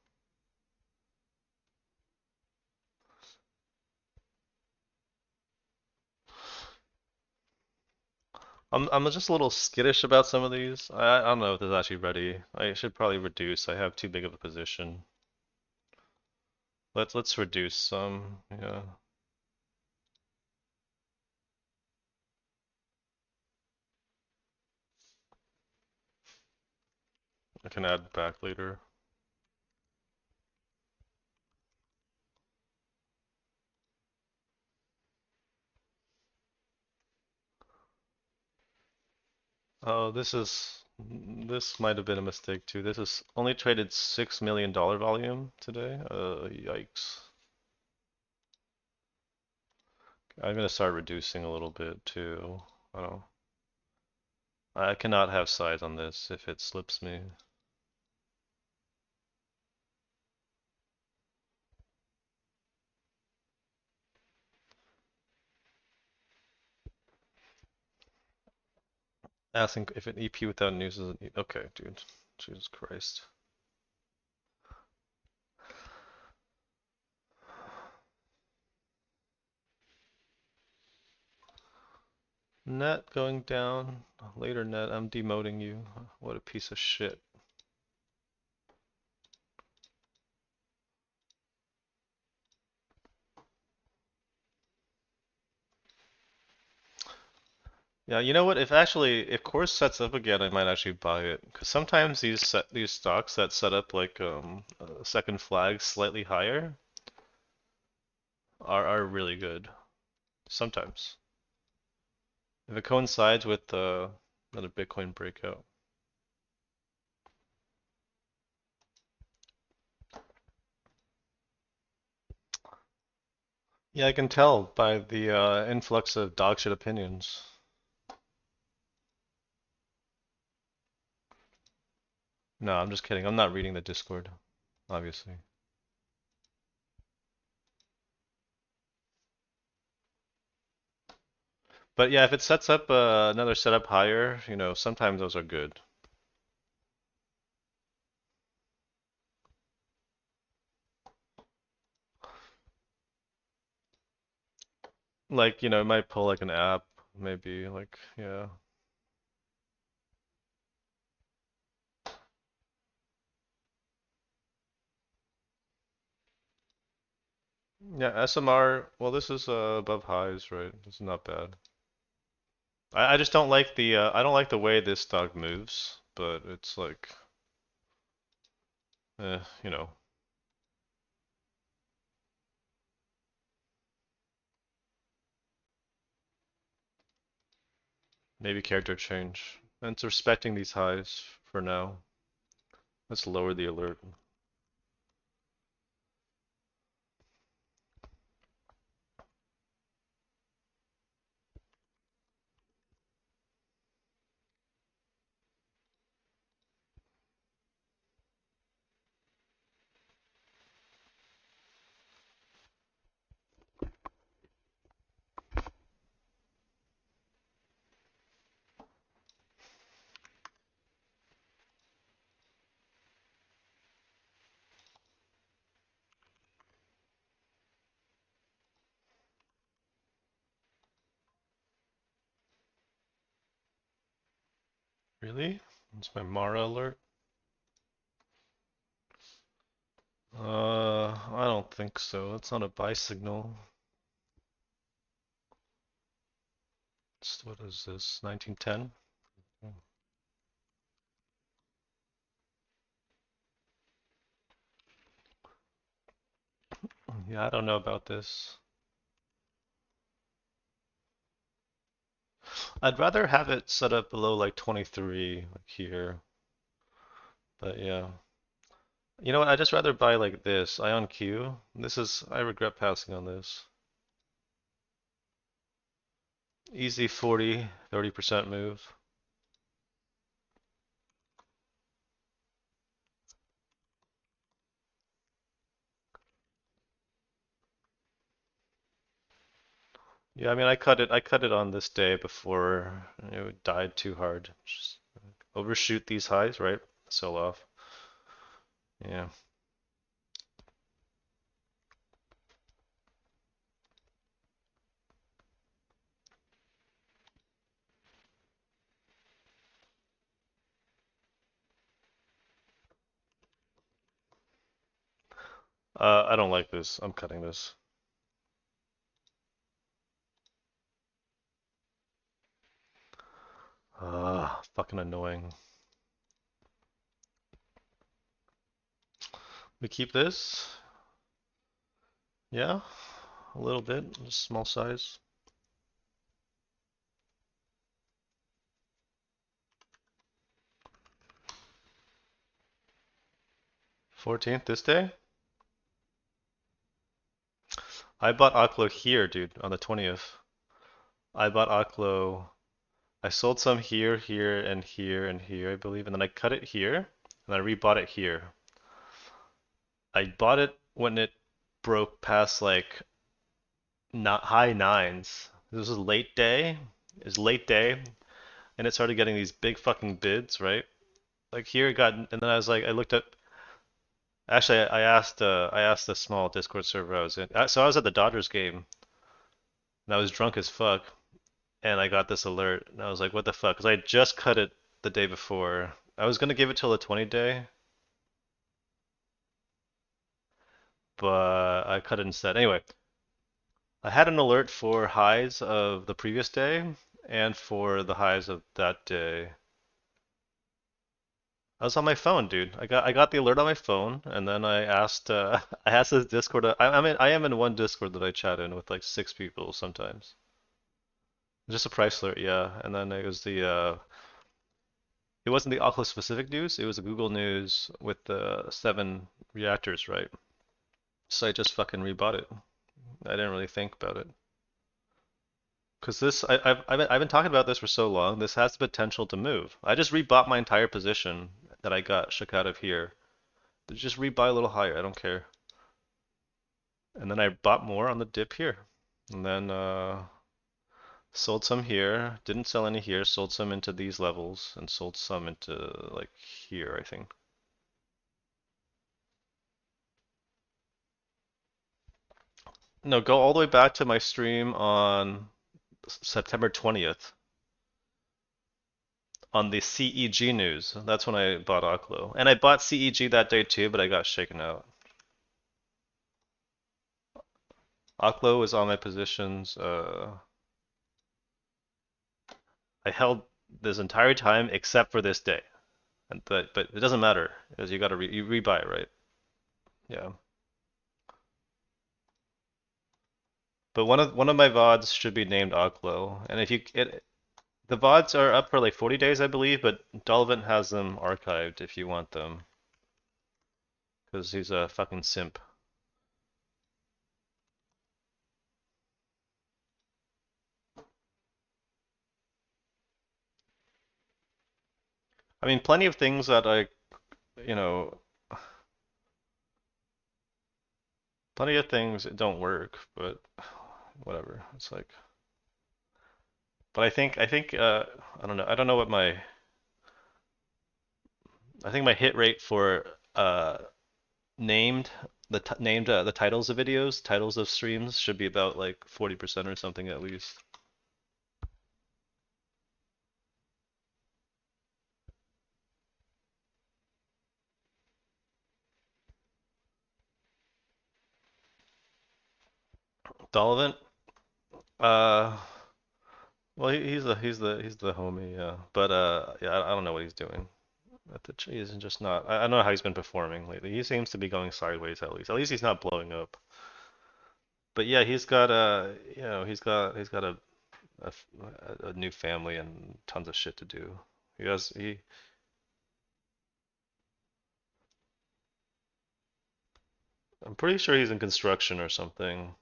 I'm just a little skittish about some of these. I don't know if this is actually ready. I should probably reduce. I have too big of a position. Let's reduce some. Yeah, I can add back later. Oh, this might have been a mistake too. This is only traded $6 million volume today. Yikes. I'm gonna start reducing a little bit too. I don't. I cannot have size on this if it slips me. Asking if an EP without news is an EP. Okay, dude. Jesus Christ. Net going down. Later net, I'm demoting you. What a piece of shit. Yeah, you know what? If course sets up again, I might actually buy it. Because sometimes these stocks that set up like a second flag slightly higher are really good. Sometimes. If it coincides with another Bitcoin breakout. Yeah, I can tell by the influx of dogshit opinions. No, I'm just kidding. I'm not reading the Discord, obviously. But yeah, if it sets up another setup higher, sometimes those are good. Like, it might pull like an app, maybe, like, yeah. Yeah, SMR, well, this is above highs, right? This is not bad. I just don't like I don't like the way this stock moves, but it's like, eh, you know, maybe character change. And it's respecting these highs for now. Let's lower the alert. Really? It's my Mara alert? I don't think so. It's not a buy signal. What is this? 1910? Yeah, I don't know about this. I'd rather have it set up below like 23, like here. But yeah. You know what? I'd just rather buy like this. Ion Q. I regret passing on this. Easy 40, 30% move. Yeah, I mean, I cut it on this day before it died too hard. Just overshoot these highs, right? Sell off. Yeah. I don't like this. I'm cutting this. Fucking annoying. We keep this? Yeah, a little bit, just small size. 14th this day? I bought Oklo here, dude, on the 20th. I bought Oklo. I sold some here, here, and here, and here, I believe, and then I cut it here, and I rebought it here. I bought it when it broke past like not high nines. This was late day. It was late day. and it started getting these big fucking bids, right? Like here it got, and then I was like, I looked at. Actually, I asked the small Discord server I was in. So I was at the Dodgers game, and I was drunk as fuck, and I got this alert, and I was like, what the fuck? Because I just cut it the day before. I was gonna give it till the 20 day, but I cut it instead. Anyway, I had an alert for highs of the previous day and for the highs of that day. I was on my phone, dude. I got the alert on my phone, and then I asked I asked this Discord. I am in one Discord that I chat in with like 6 people sometimes. Just a price alert, yeah. And then it was the it wasn't the Oculus specific news. It was a Google News with the 7 reactors, right? So I just fucking rebought it. I didn't really think about it. Because I've been talking about this for so long. This has the potential to move. I just rebought my entire position that I got shook out of here. Just rebuy a little higher. I don't care. And then I bought more on the dip here. And then sold some here. Didn't sell any here. Sold some into these levels and sold some into like here, I think. No, go all the way back to my stream on September 20th on the CEG news. That's when I bought Oklo. And I bought CEG that day too, but I got shaken out. Oklo was on my positions. I held this entire time except for this day. But it doesn't matter because you got to you rebuy, right? Yeah. But one of my VODs should be named Oklo. And if you the VODs are up for like 40 days, I believe, but Donovan has them archived if you want them because he's a fucking simp. I mean, plenty of things that you know, plenty of things don't work, but whatever. It's like, but I don't know. I don't know what my I think my hit rate for named the titles of videos, titles of streams should be about like 40% or something at least. Donovan, uh, well, he's the homie, yeah. But yeah, I don't know what he's doing. He's just not. I don't know how he's been performing lately. He seems to be going sideways at least. At least he's not blowing up. But yeah, he's got he's got a, a new family and tons of shit to do. He I'm pretty sure he's in construction or something.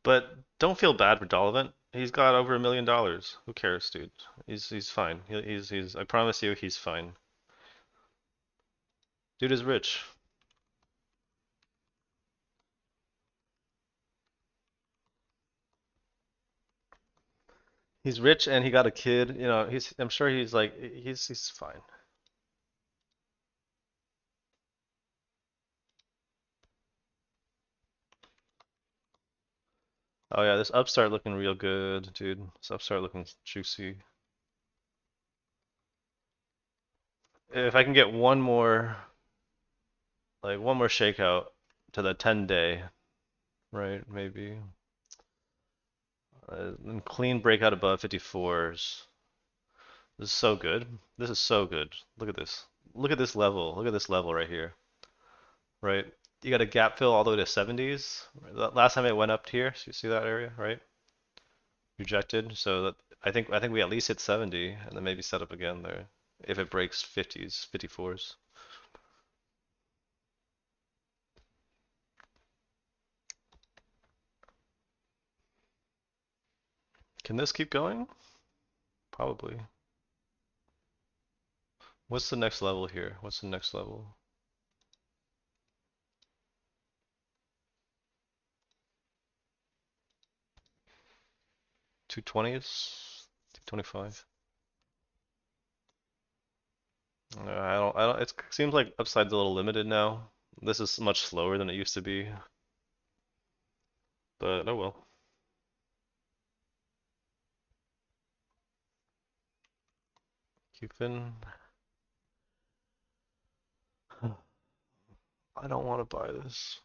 But don't feel bad for Donovan. He's got over $1 million. Who cares, dude? He's fine. He's I promise you he's fine. Dude is rich. He's rich and he got a kid. You know, I'm sure he's like he's fine. Oh yeah, this upstart looking real good, dude. This upstart looking juicy. If I can get one more shakeout to the 10 day, right? Maybe. And clean breakout above 54s. This is so good. This is so good. Look at this. Look at this level. Look at this level right here. Right? You got a gap fill all the way to 70s. Last time it went up here, so you see that area, right? Rejected. So that I think we at least hit 70 and then maybe set up again there if it breaks 50s, 54s. Can this keep going? Probably. What's the next level here? What's the next level? 220s, 225. I don't. It seems like upside's a little limited now. This is much slower than it used to be, but oh well. Cupin. I don't want to buy this.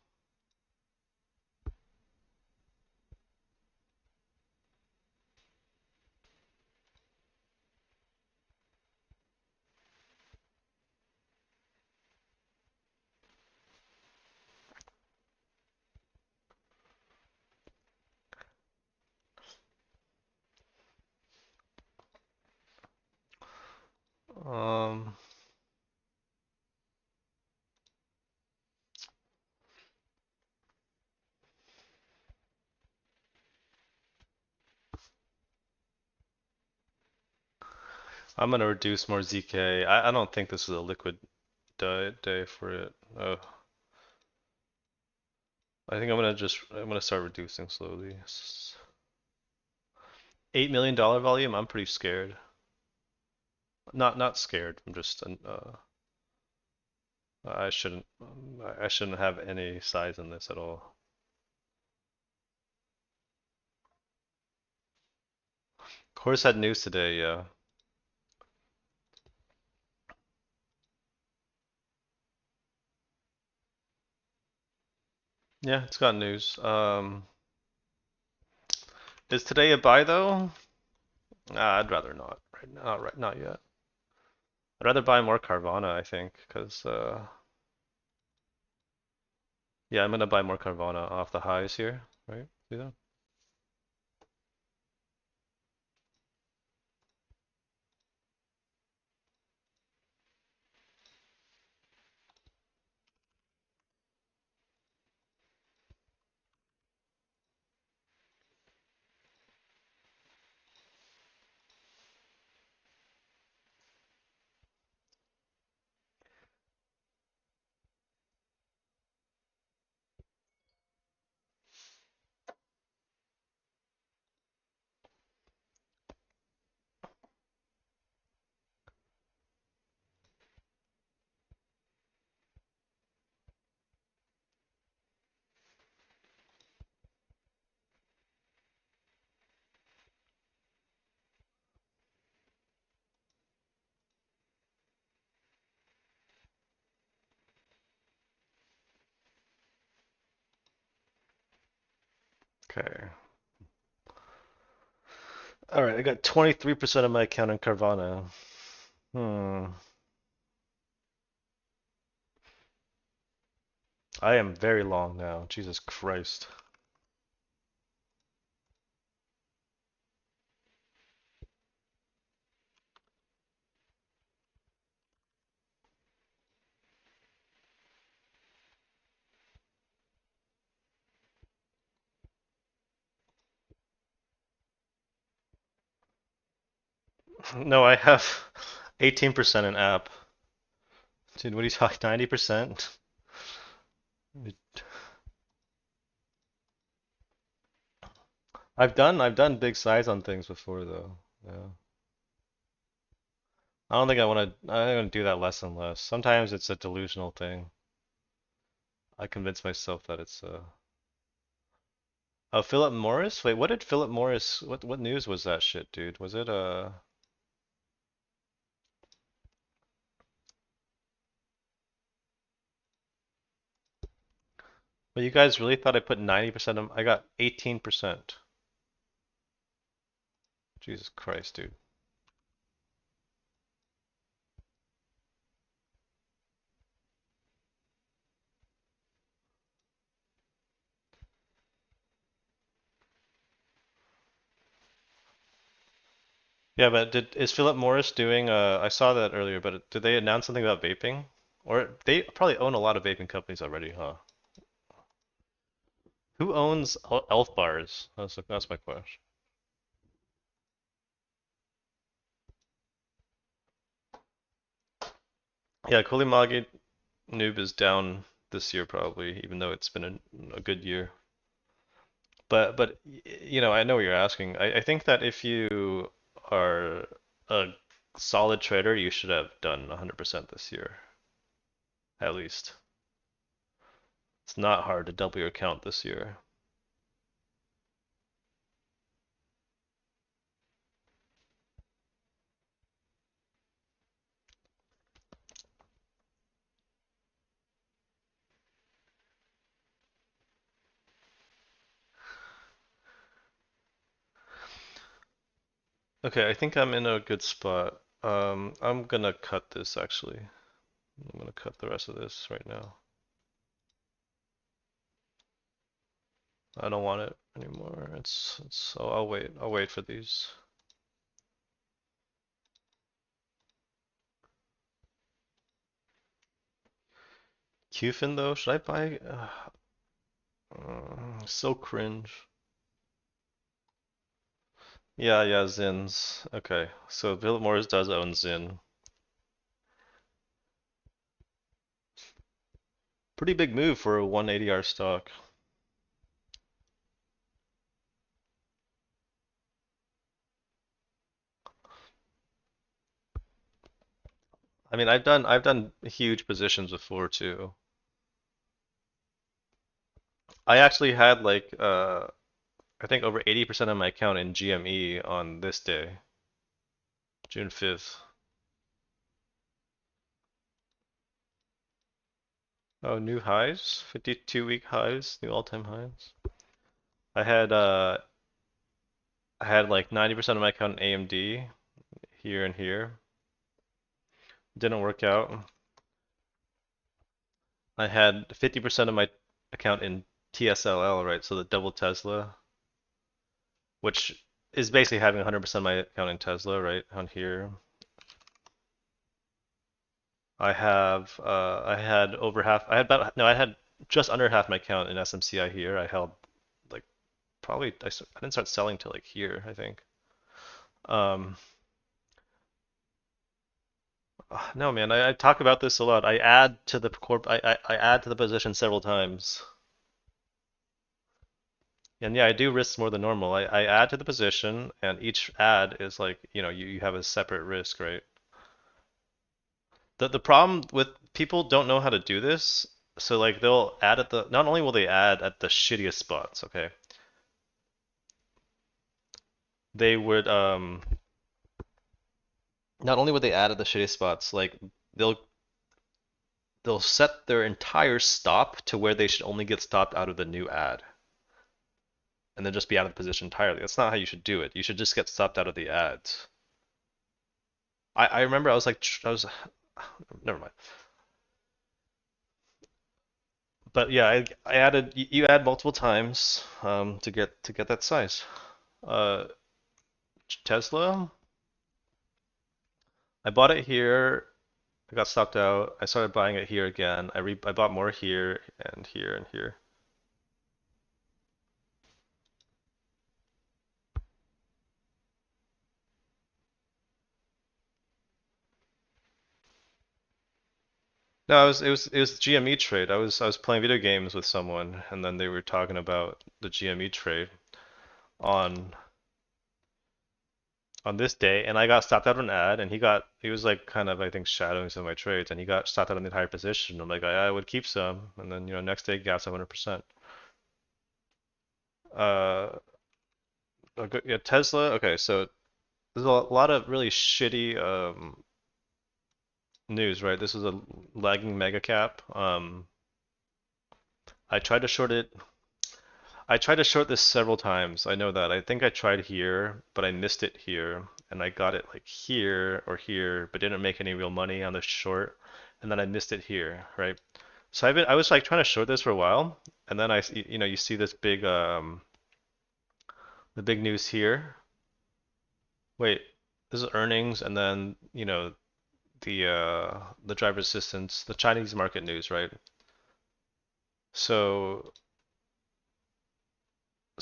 Um, I'm gonna reduce more ZK. I don't think this is a liquid day for it. I think I'm gonna start reducing slowly. $8 million volume. I'm pretty scared. Not scared. I'm just I shouldn't have any size in this at all. Course had news today. Yeah. Yeah, it's got news. Is today a buy though? I'd rather not. Not yet. I'd rather buy more Carvana, I think, because yeah, I'm gonna buy more Carvana off the highs here, right? See that? Okay. All right, I got 23% of my account in Carvana. Hmm. I am very long now. Jesus Christ. No, I have 18% in app. Dude, what are you talking? 90%? I've done big size on things before though. Yeah. I don't think I want to. I'm gonna do that less and less. Sometimes it's a delusional thing. I convince myself that it's Oh, Philip Morris? Wait, what did Philip Morris? What news was that shit, dude? Was it Well, you guys really thought I put 90% of? I got 18%. Jesus Christ, dude. Yeah, but is Philip Morris doing I saw that earlier, but did they announce something about vaping? Or they probably own a lot of vaping companies already, huh? Who owns Elf bars? That's my question. Yeah, Kulimagi Noob is down this year probably, even though it's been a good year. I know what you're asking. I think that if you are a solid trader, you should have done 100% this year, at least. It's not hard to double your account this year. Okay, I think I'm in a good spot. I'm gonna cut this actually. I'm gonna cut the rest of this right now. I don't want it anymore. I'll wait. I'll wait for these. Qfin though, should I buy? So cringe. Yeah, Zins. Okay, so Philip Morris does own Zin. Pretty big move for a 180R stock. I mean, I've done huge positions before too. I actually had like I think over 80% of my account in GME on this day, June 5th. Oh, new highs, 52-week highs, new all-time highs. I had uh I had like 90% of my account in AMD here and here. Didn't work out. I had 50% of my account in TSLL, right? So the double Tesla, which is basically having 100% of my account in Tesla, right? On here. I had over half, I had about, no, I had just under half my account in SMCI here. I held like probably, I didn't start selling till like here, I think. Um, no, man, I talk about this a lot. I add to the I add to the position several times. And yeah, I do risk more than normal. I add to the position, and each add is like, you have a separate risk, right? The problem with people don't know how to do this, so like they'll add at the not only will they add at the shittiest spots, okay? They would not only would they add at the shittiest spots, like they'll they'll set their entire stop to where they should only get stopped out of the new ad, and then just be out of the position entirely. That's not how you should do it. You should just get stopped out of the ads. I remember I was like I was never mind. But yeah, I added you add multiple times to get that size. Uh, Tesla, I bought it here. I got stopped out. I started buying it here again. I bought more here and here and here. No, it was GME trade. I was playing video games with someone, and then they were talking about the GME trade on on this day, and I got stopped out of an ad, and he was like kind of I think shadowing some of my trades, and he got stopped out of the entire position. I'm like I would keep some, and then next day gas 100%. Uh, okay, yeah, Tesla. Okay, so there's a lot of really shitty news, right? This was a lagging mega cap. I tried to short it. I tried to short this several times. I know that. I think I tried here, but I missed it here, and I got it like here or here, but didn't make any real money on the short, and then I missed it here, right? So I was like trying to short this for a while, and then you see this big the big news here. Wait, this is earnings, and then the driver assistance, the Chinese market news, right? So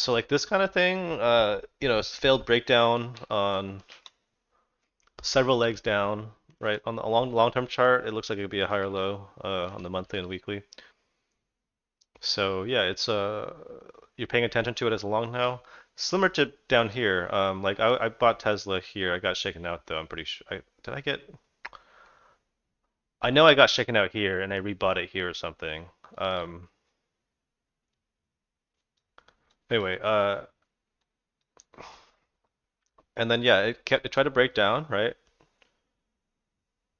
like this kind of thing, failed breakdown on several legs down, right? On the long-term chart, it looks like it would be a higher low on the monthly and weekly. So yeah, you're paying attention to it as long now. Similar to down here. Like I bought Tesla here. I got shaken out though. I'm pretty sure. Did I get? I know I got shaken out here and I rebought it here or something. Um, anyway, and then yeah, it tried to break down, right?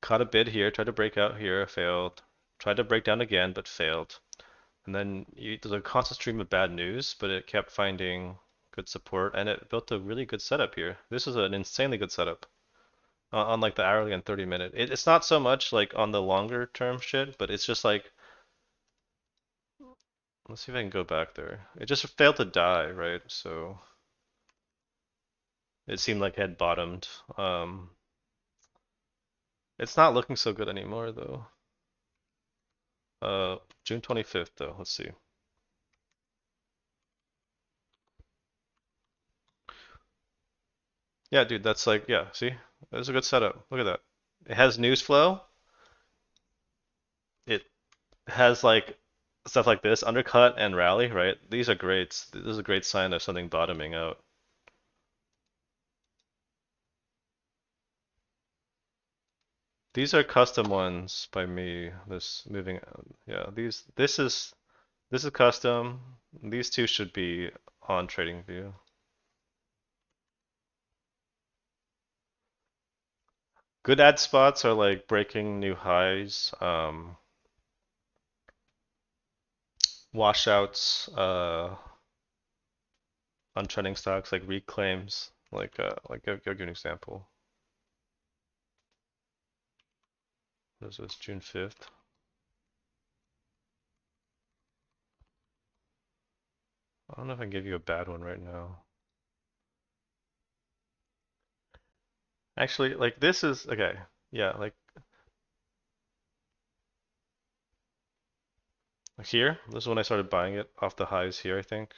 Caught a bid here, tried to break out here, failed. Tried to break down again, but failed. And then there's a constant stream of bad news, but it kept finding good support, and it built a really good setup here. This is an insanely good setup on like the hourly and 30 minute. It's not so much like on the longer term shit, but it's just like, let's see if I can go back there. It just failed to die, right? So it seemed like it had bottomed. It's not looking so good anymore though. June 25th though. Let's see. Yeah, dude, that's like, yeah, see? That's a good setup. Look at that. It has news flow. It has like stuff like this, undercut and rally, right? These are great. This is a great sign of something bottoming out. These are custom ones by me. This moving, yeah, this is custom. These two should be on TradingView. Good ad spots are like breaking new highs, washouts, on trending stocks like reclaims. Like I'll give you an example. This is June 5th. I don't know if I can give you a bad one right now. Actually, like this is okay. Yeah, like here, this is when I started buying it off the highs here, I think.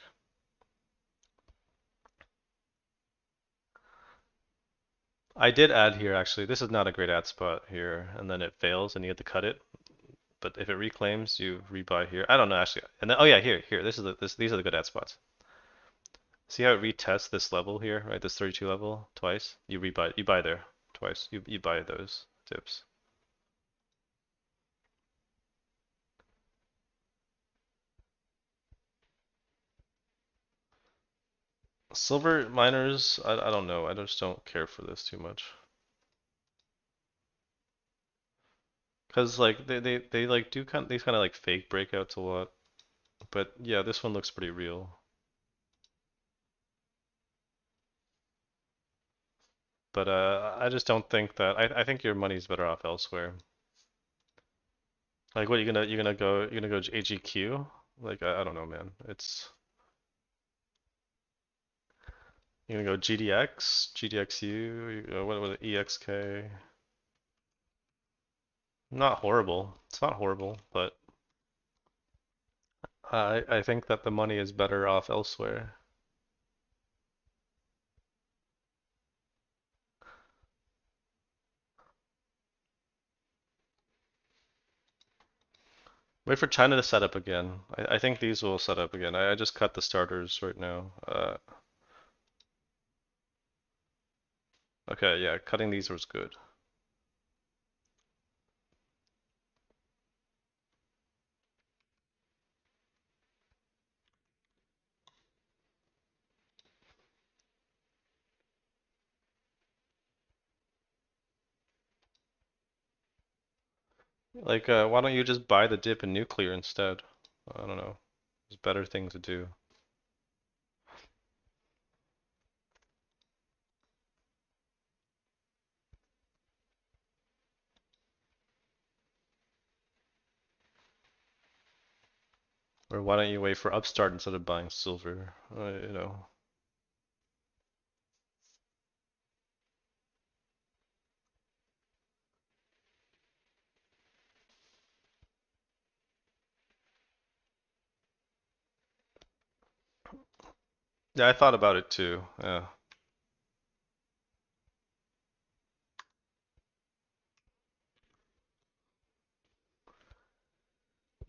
I did add here actually. This is not a great ad spot here, and then it fails and you have to cut it. But if it reclaims, you rebuy here. I don't know actually. And then oh yeah, here. These are the good ad spots. See how it retests this level here, right? This 32 level twice. You buy there twice. You buy those dips. Silver miners, I don't know. I just don't care for this too much. Cause like they like do these kind of like fake breakouts a lot. But yeah, this one looks pretty real. But I just don't think that I think your money's better off elsewhere. Like what you're gonna go AGQ? Like I don't know, man. You're gonna go GDX, GDXU, what was it, EXK? Not horrible. It's not horrible, but I think that the money is better off elsewhere. Wait for China to set up again. I think these will set up again. I just cut the starters right now. Okay, yeah, cutting these was good. Like, why don't you just buy the dip in nuclear instead? I don't know. There's better things to do. Or why don't you wait for upstart instead of buying silver? You know. Yeah, I thought about it too. Yeah.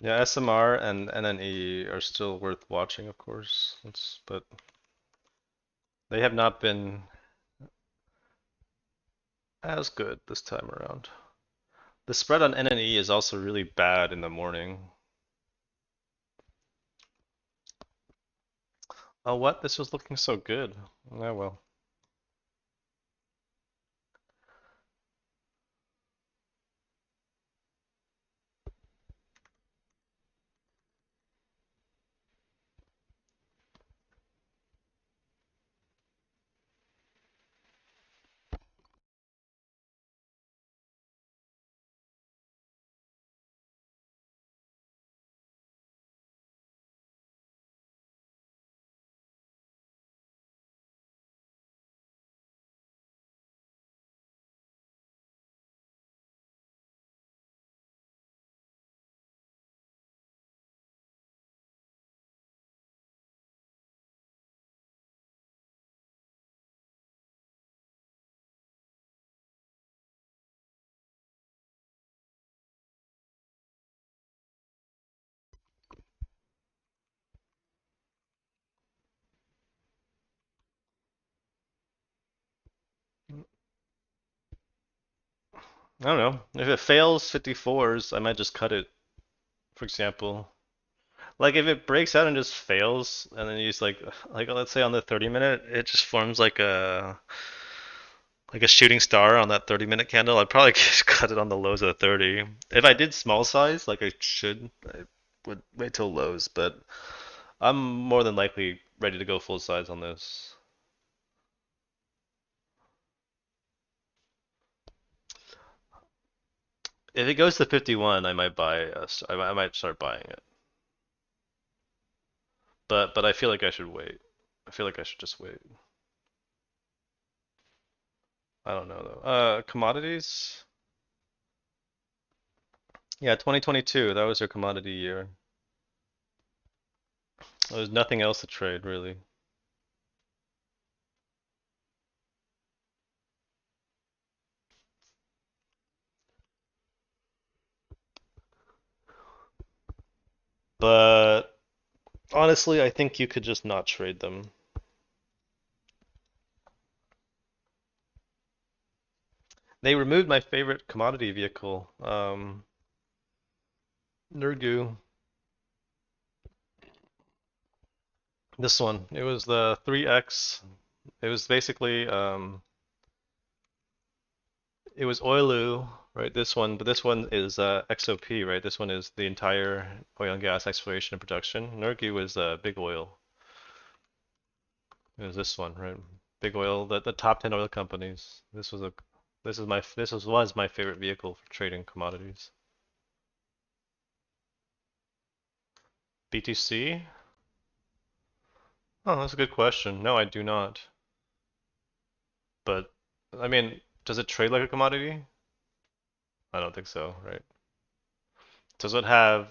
Yeah, SMR and NNE are still worth watching, of course. But they have not been as good this time around. The spread on NNE is also really bad in the morning. Oh, what? This was looking so good. Oh, well. I don't know. If it fails 54s, I might just cut it, for example. Like if it breaks out and just fails, and then you just like let's say on the 30 minute, it just forms like a shooting star on that 30-minute candle. I'd probably just cut it on the lows of the 30. If I did small size, like I should, I would wait till lows, but I'm more than likely ready to go full size on this. If it goes to 51, I might buy. I might start buying it. But I feel like I should wait. I feel like I should just wait. I don't know though. Commodities. Yeah, 2022. That was your commodity year. There was nothing else to trade really. But honestly, I think you could just not trade them. They removed my favorite commodity vehicle, Nurgu. This one. It was the 3X. It was basically it was Oilu, right? This one, but this one is XOP, right? This one is the entire oil and gas exploration and production. Nurgu was big oil. It was this one, right? Big oil, the top 10 oil companies. Was my favorite vehicle for trading commodities. BTC? Oh, that's a good question. No, I do not. But I mean, does it trade like a commodity? I don't think so, right? Does it have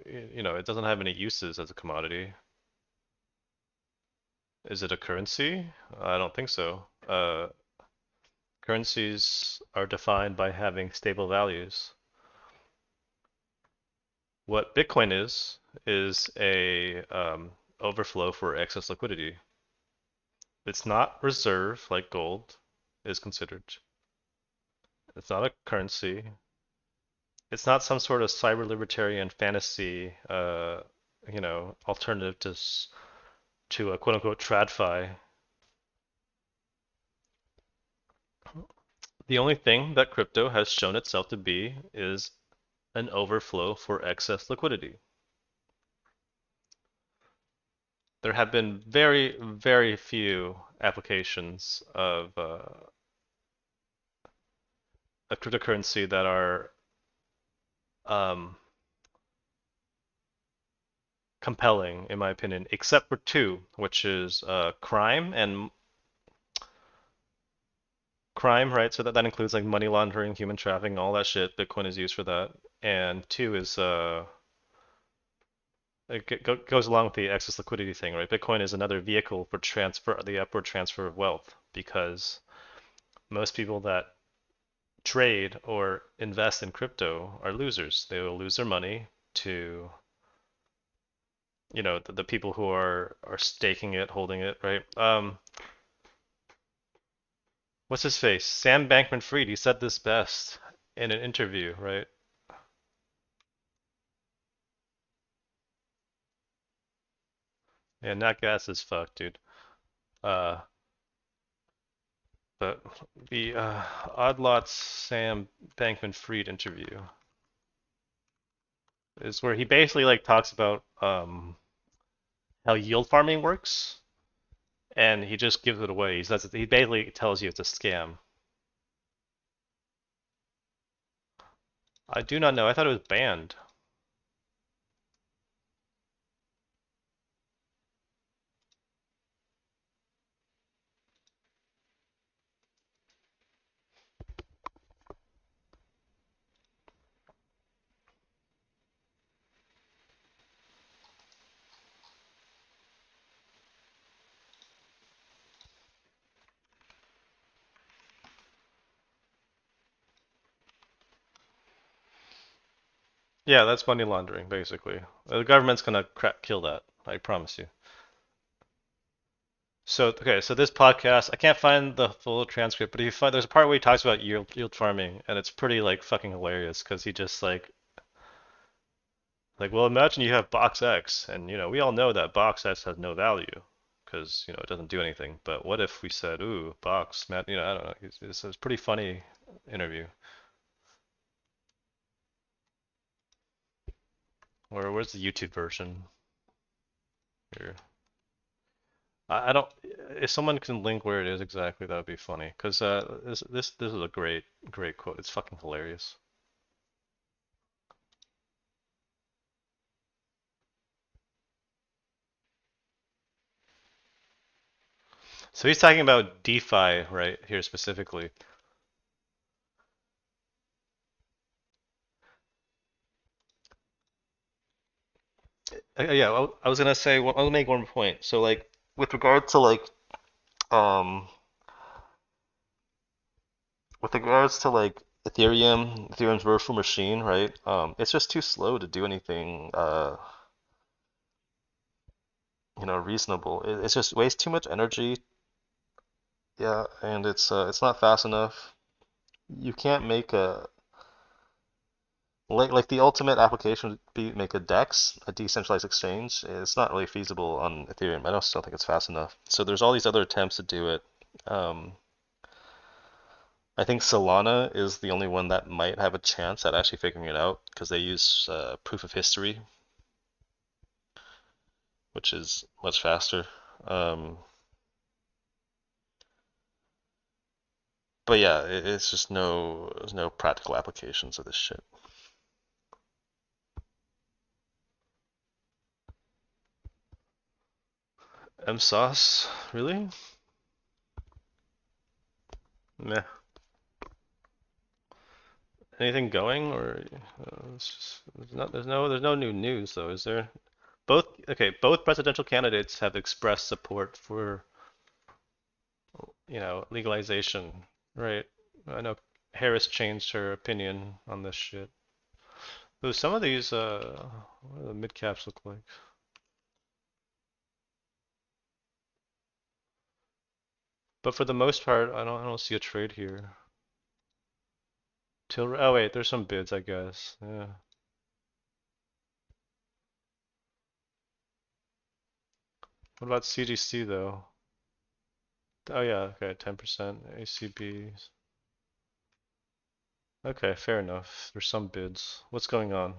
it doesn't have any uses as a commodity. Is it a currency? I don't think so. Currencies are defined by having stable values. What Bitcoin is a overflow for excess liquidity. It's not reserve like gold is considered. It's not a currency. It's not some sort of cyber libertarian fantasy, alternative to a quote unquote tradfi. The only thing that crypto has shown itself to be is an overflow for excess liquidity. There have been very, very few applications of a cryptocurrency that are um, compelling, in my opinion, except for two, which is crime, right? So that includes like money laundering, human trafficking, all that shit. Bitcoin is used for that. And two is goes along with the excess liquidity thing, right? Bitcoin is another vehicle for the upward transfer of wealth, because most people that trade or invest in crypto are losers. They will lose their money to, the people who are staking it, holding it, right? What's his face? Sam Bankman-Fried. He said this best in an interview, right? Yeah, nat gas is fucked, dude. Uh, but the Odd Lots Sam Bankman-Fried interview is where he basically like talks about how yield farming works, and he just gives it away. He basically tells you it's a scam. I do not know. I thought it was banned. Yeah, that's money laundering, basically. The government's gonna kill that. I promise you. So, okay, so this podcast, I can't find the full transcript, but if you find, there's a part where he talks about yield farming, and it's pretty like fucking hilarious because he just like, well, imagine you have box X, and we all know that box X has no value because it doesn't do anything. But what if we said, ooh, box, Matt, I don't know. It's a pretty funny interview. Where's the YouTube version here? I don't. If someone can link where it is exactly, that would be funny. Cause this is a great quote. It's fucking hilarious. So he's talking about DeFi right here specifically. Yeah, I was gonna say. Well, I'll make one point. So like with regard to um Ethereum's virtual machine, right? It's just too slow to do anything reasonable. It's just wastes too much energy. Yeah, and it's not fast enough. You can't make a like the ultimate application would be make a DEX, a decentralized exchange. It's not really feasible on Ethereum. I don't still think it's fast enough. So there's all these other attempts to do it. Um, I think Solana is the only one that might have a chance at actually figuring it out because they use proof of history, which is much faster. Um, but yeah, it's just there's no practical applications of this shit. MSauce, really? Meh. Anything going or it's just, there's no new news though, is there? Both presidential candidates have expressed support for, legalization, right? I know Harris changed her opinion on this shit. Though some of these, what do the mid caps look like? But for the most part, I don't see a trade here. Oh wait, there's some bids, I guess. Yeah. What about CGC though? Oh yeah, okay, 10% ACBs. Okay, fair enough. There's some bids. What's going on?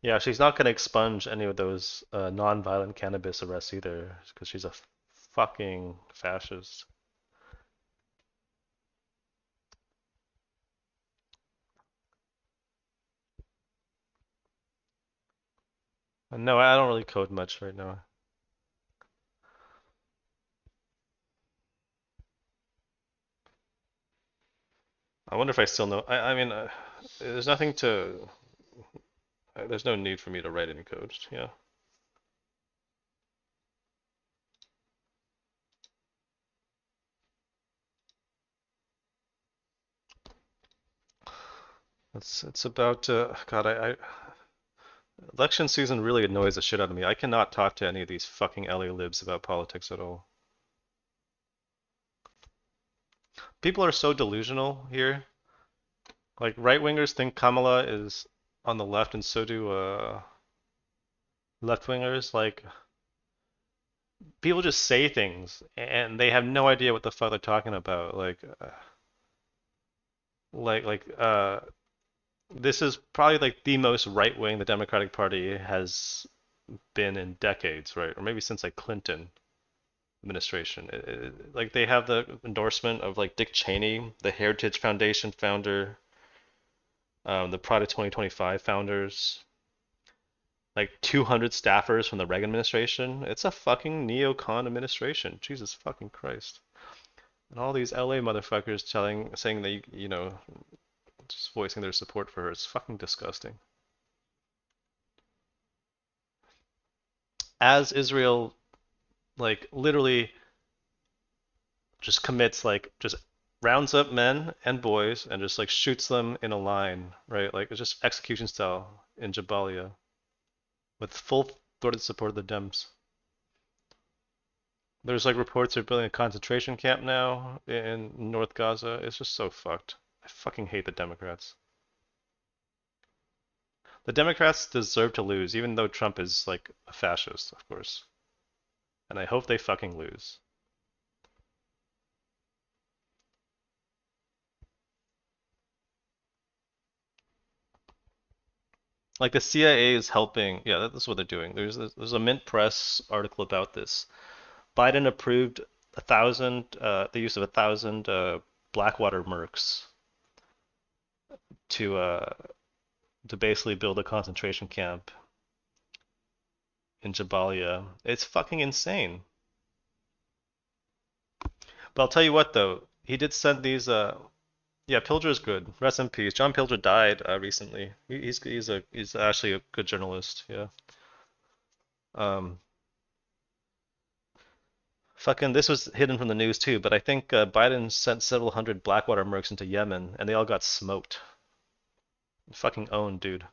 Yeah, she's not going to expunge any of those non-violent cannabis arrests either, because she's a fucking fascist. No, I don't really code much right now. I wonder if I still know. I mean, there's nothing to. There's no need for me to write any code. Yeah. It's about God. Election season really annoys the shit out of me. I cannot talk to any of these fucking LA libs about politics at all. People are so delusional here. Like right wingers think Kamala is on the left, and so do left wingers. Like people just say things, and they have no idea what the fuck they're talking about. Like this is probably like the most right wing the Democratic Party has been in decades, right? Or maybe since like Clinton administration. Like they have the endorsement of like Dick Cheney, the Heritage Foundation founder, the Pride of 2025 founders, like 200 staffers from the Reagan administration. It's a fucking neocon administration. Jesus fucking Christ. And all these LA motherfuckers saying that just voicing their support for her. It's fucking disgusting. As Israel like literally just commits like just rounds up men and boys and just like shoots them in a line, right? Like it's just execution style in Jabalia with full throated support of the Dems. There's like reports they're building a concentration camp now in North Gaza. It's just so fucked. I fucking hate the Democrats. The Democrats deserve to lose, even though Trump is like a fascist, of course. And I hope they fucking lose. Like the CIA is helping. Yeah, that's what they're doing. There's a Mint Press article about this. Biden approved the use of 1,000 Blackwater mercs to uh, to basically build a concentration camp in Jabalia. It's fucking insane. But I'll tell you what though, he did send these. Yeah, Pilger's good. Rest in peace. John Pilger died recently. He's actually a good journalist. Yeah. Um, Fucking this was hidden from the news too, but I think Biden sent several hundred Blackwater mercs into Yemen, and they all got smoked. Fucking owned, dude.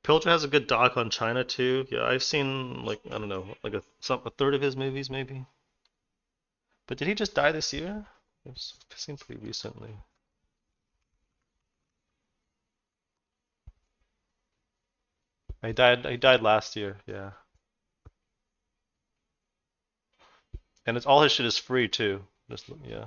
Pilger has a good doc on China too. Yeah, I've seen like I don't know, like a third of his movies maybe. But did he just die this year? It seemed pretty recently. He died. He died last year. Yeah, and it's all his shit is free too. Just yeah.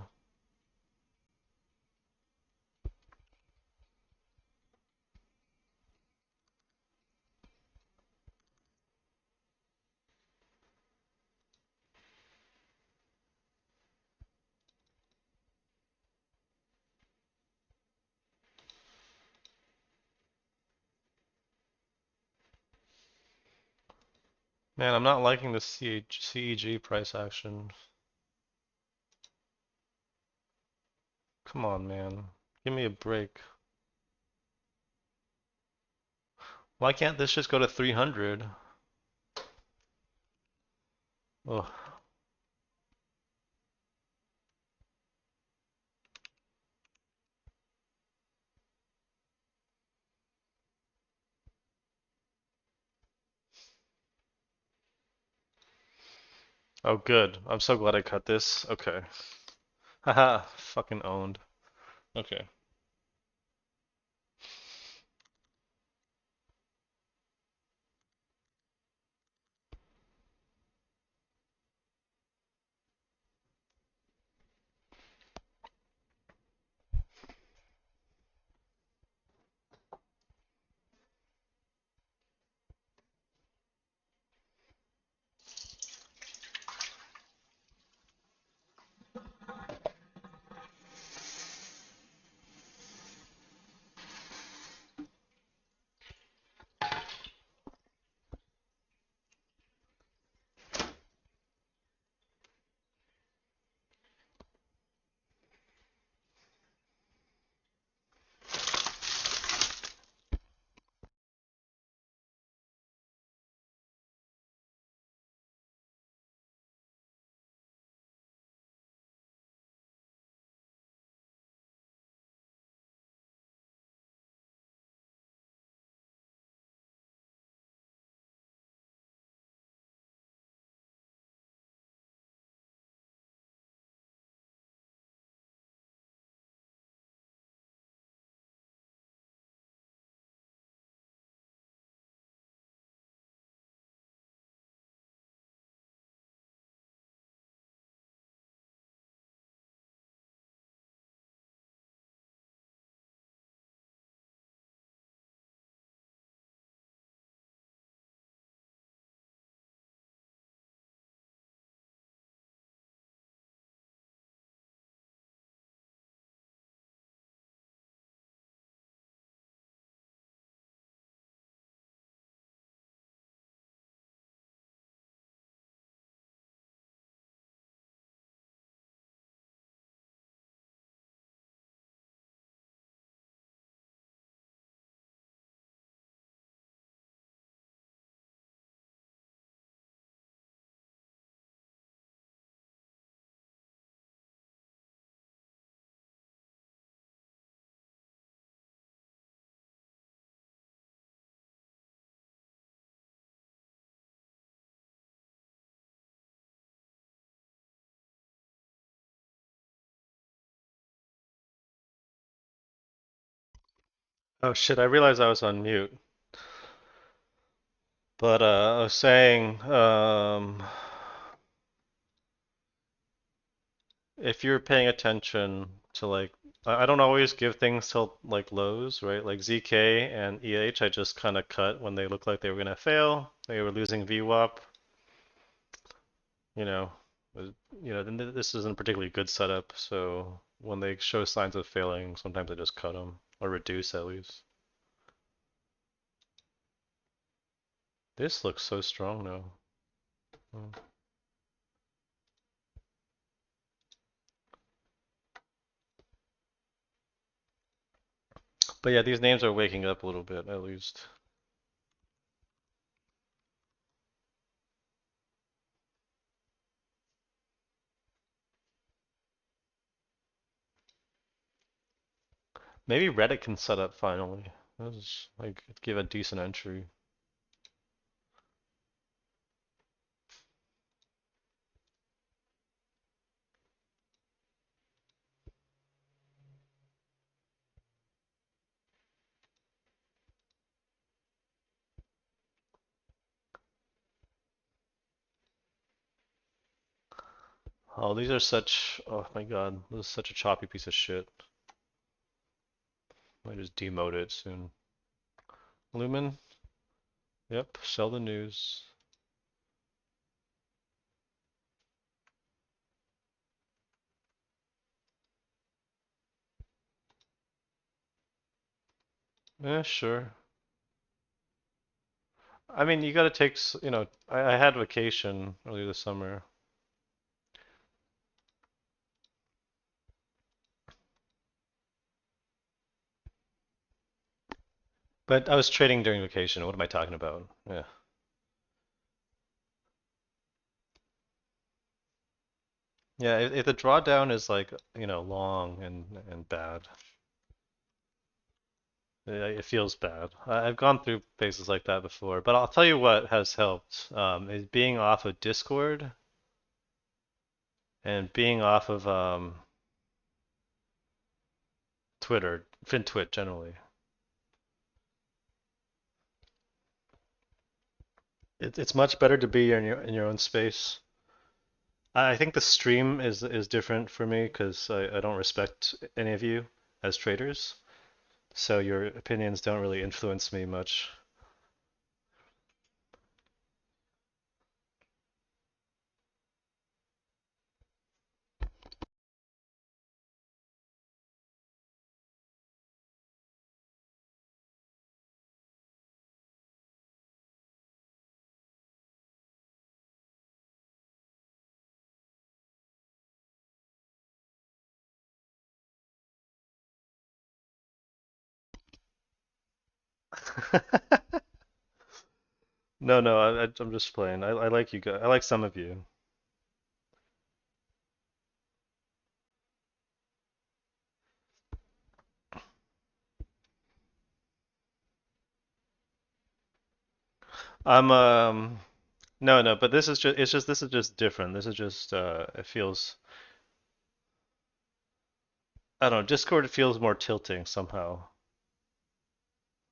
Man, I'm not liking the CEG price action. Come on, man. Give me a break. Why can't this just go to 300? Ugh. Oh, good. I'm so glad I cut this. Okay. Haha, fucking owned. Okay. Oh shit, I realized I was on mute. But I was saying, if you're paying attention to like, I don't always give things till like lows, right? Like ZK and EH, I just kind of cut when they look like they were gonna fail. They were losing VWAP, you know, then this isn't a particularly good setup. So when they show signs of failing, sometimes I just cut them or reduce at least. This looks so strong now. Hmm. But yeah, these names are waking up a little bit at least. Maybe Reddit can set up finally. This is like give a decent entry. Oh, these are such. Oh my God, this is such a choppy piece of shit. I just demote it soon. Lumen. Yep. Sell the news. Yeah, sure. I mean, you gotta take. I had vacation earlier this summer, but I was trading during vacation. What am I talking about? Yeah. Yeah. If the drawdown is like long and bad, it feels bad. I've gone through phases like that before, but I'll tell you what has helped is being off of Discord and being off of Twitter, FinTwit generally. It's much better to be in your own space. I think the stream is different for me because I don't respect any of you as traders, so your opinions don't really influence me much. No, no, I'm just playing. I like you guys. I like some of you. I'm no, no, but this is just different. This is just it feels I don't know, Discord feels more tilting somehow.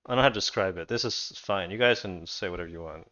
I don't know how to describe it. This is fine. You guys can say whatever you want.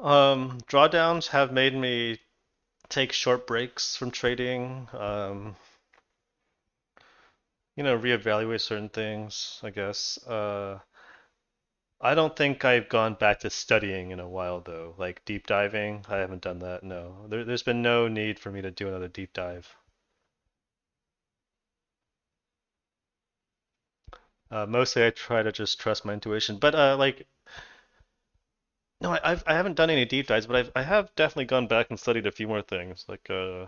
Drawdowns have made me take short breaks from trading. Reevaluate certain things, I guess. I don't think I've gone back to studying in a while though, like deep diving. I haven't done that, no. There's been no need for me to do another deep dive. Mostly I try to just trust my intuition, but like no, I haven't done any deep dives, but I have definitely gone back and studied a few more things. Like okay,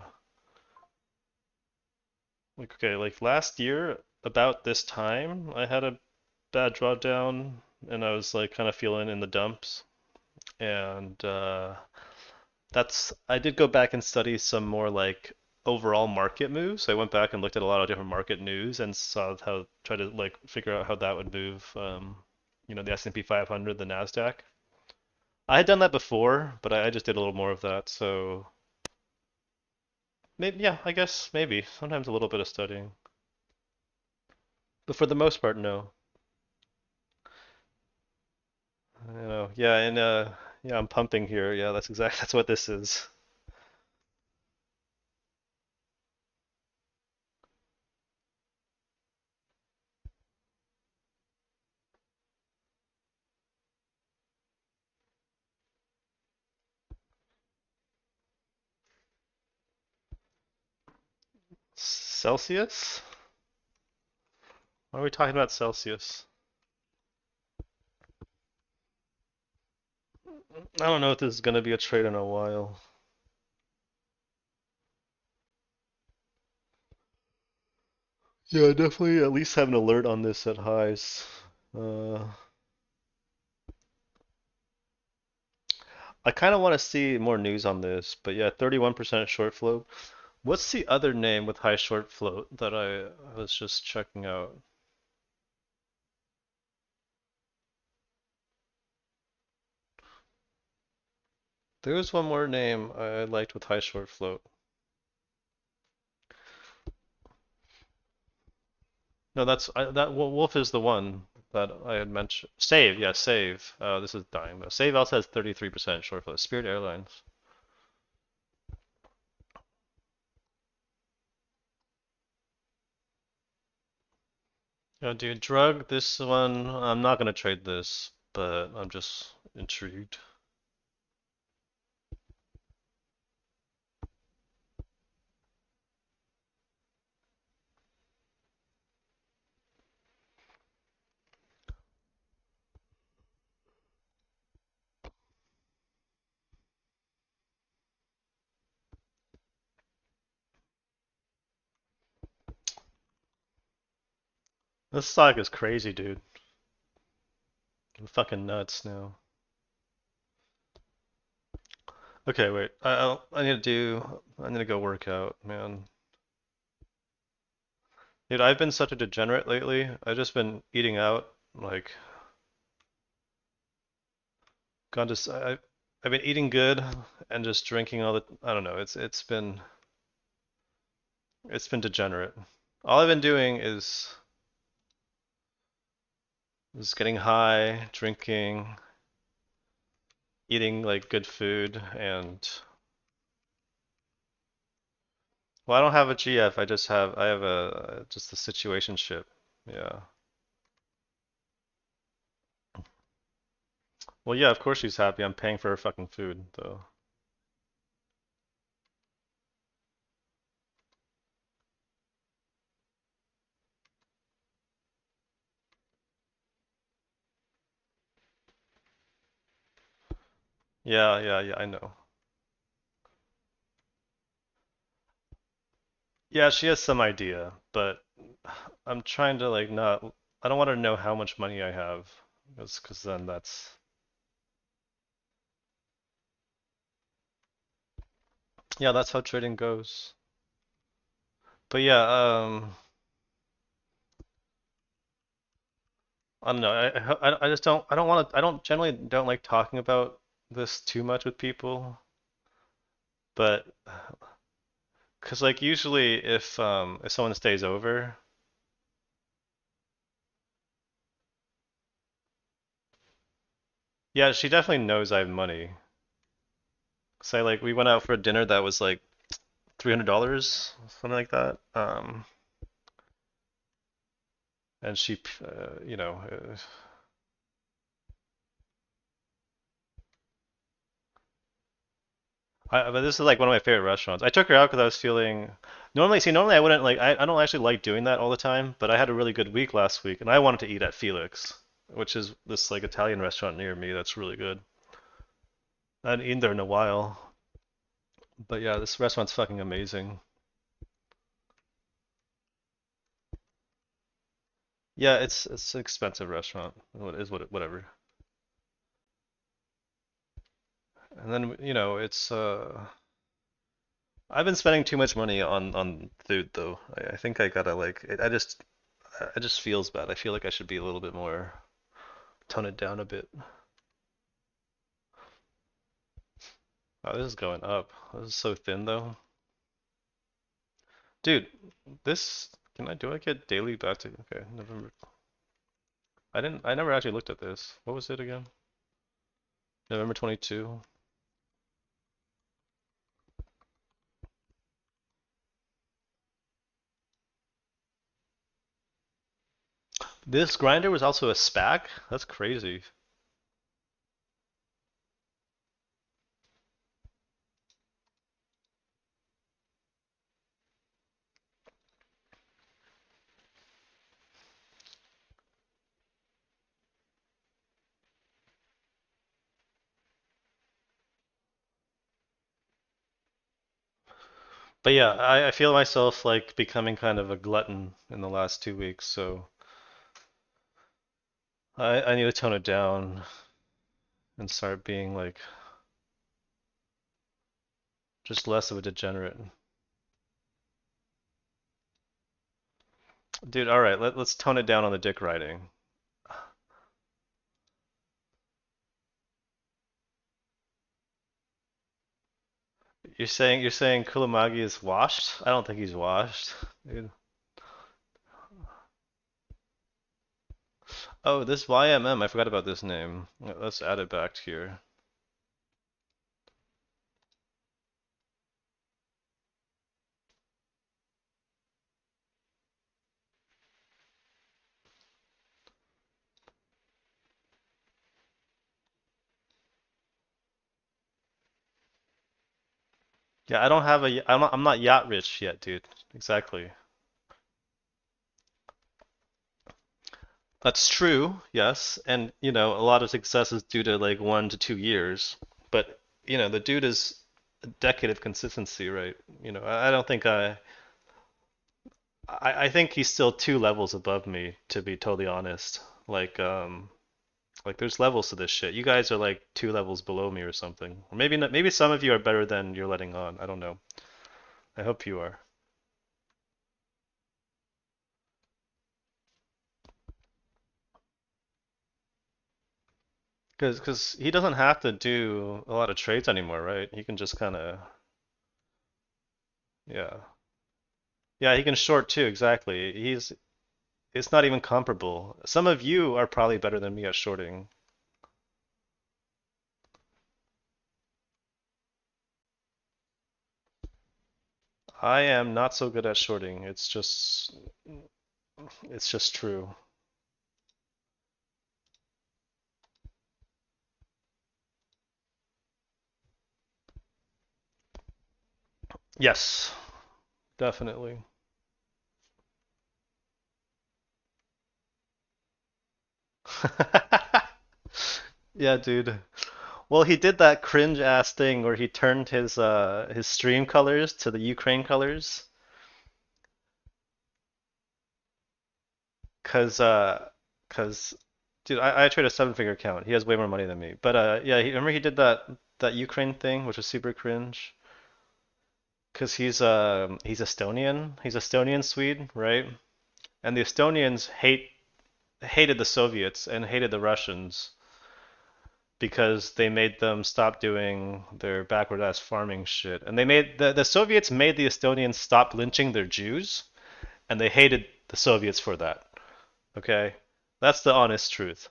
like last year about this time I had a bad drawdown and I was like kind of feeling in the dumps, and that's I did go back and study some more like overall market moves. I went back and looked at a lot of different market news and saw how try to like figure out how that would move. The S&P 500, the Nasdaq. I had done that before, but I just did a little more of that. So maybe, yeah, I guess maybe sometimes a little bit of studying, but for the most part, no. Yeah, and yeah, I'm pumping here. Yeah, that's exactly that's what this is. Celsius? Why are we talking about Celsius? I don't know if this is gonna be a trade in a while. Yeah, definitely at least have an alert on this at highs. Uh, I kind of want to see more news on this, but yeah, 31% short float. What's the other name with high short float that I was just checking out? There was one more name I liked with high short float. No, that Wolf is the one that I had mentioned. Save, yeah, Save. This is dying though. Save also has 33% short float. Spirit Airlines. Dude, drug. This one, I'm not gonna trade this, but I'm just intrigued. This stock is crazy, dude. I'm fucking nuts now. Okay, wait. I need to go work out, man. Dude, I've been such a degenerate lately. I've just been eating out, like gone to. I've been eating good and just drinking all the. I don't know. It's been degenerate. All I've been doing is getting high, drinking, eating like good food, and well, I don't have a GF. I have a just a situationship. Yeah. Well, yeah, of course she's happy. I'm paying for her fucking food, though. Yeah, yeah, yeah, I know. Yeah, she has some idea, but I'm trying to like not. I don't want her to know how much money I have, because then that's. Yeah, that's how trading goes. But yeah, I don't know. I just don't. I don't want to. I don't generally don't like talking about this too much with people, but because like usually if someone stays over, yeah, she definitely knows I have money. So like we went out for a dinner that was like $300, something like that. And she, but this is like one of my favorite restaurants. I took her out because I was feeling. Normally I wouldn't like. I don't actually like doing that all the time, but I had a really good week last week, and I wanted to eat at Felix, which is this like Italian restaurant near me that's really good. I hadn't eaten there in a while, but yeah, this restaurant's fucking amazing. Yeah, it's an expensive restaurant. What is whatever. And then it's I've been spending too much money on food though. I think I gotta like it just feels bad. I feel like I should be a little bit more tone it down a bit. Oh, this is going up. This is so thin though. Dude, this can I do I get daily back to okay, November. I never actually looked at this. What was it again? November 22. This grinder was also a SPAC? That's crazy. But yeah, I feel myself like becoming kind of a glutton in the last 2 weeks, so I need to tone it down and start being like just less of a degenerate. Dude, all right, let's tone it down on the dick riding. You're saying Kulamagi is washed? I don't think he's washed. Dude. Oh, this YMM, I forgot about this name. Let's add it back here. Yeah, I don't have a. I'm not yacht rich yet, dude. Exactly. That's true, yes, and a lot of success is due to like 1 to 2 years, but the dude is a decade of consistency, right? I don't think I think he's still 2 levels above me, to be totally honest. Like there's levels to this shit. You guys are like 2 levels below me or something. Or maybe not, maybe some of you are better than you're letting on. I don't know. I hope you are. Because he doesn't have to do a lot of trades anymore, right? He can just kind of, yeah. Yeah, he can short too, exactly. It's not even comparable. Some of you are probably better than me at shorting. I am not so good at shorting. It's just true. Yes, definitely. Yeah, dude. Well, he did that cringe ass thing where he turned his stream colors to the Ukraine colors, 'cause uh 'cause dude, I trade a 7-figure account. He has way more money than me. But yeah, remember he did that Ukraine thing, which was super cringe, 'cause he's Estonian. He's Estonian Swede, right? And the Estonians hated the Soviets and hated the Russians because they made them stop doing their backward ass farming shit. And the Soviets made the Estonians stop lynching their Jews, and they hated the Soviets for that. Okay? That's the honest truth.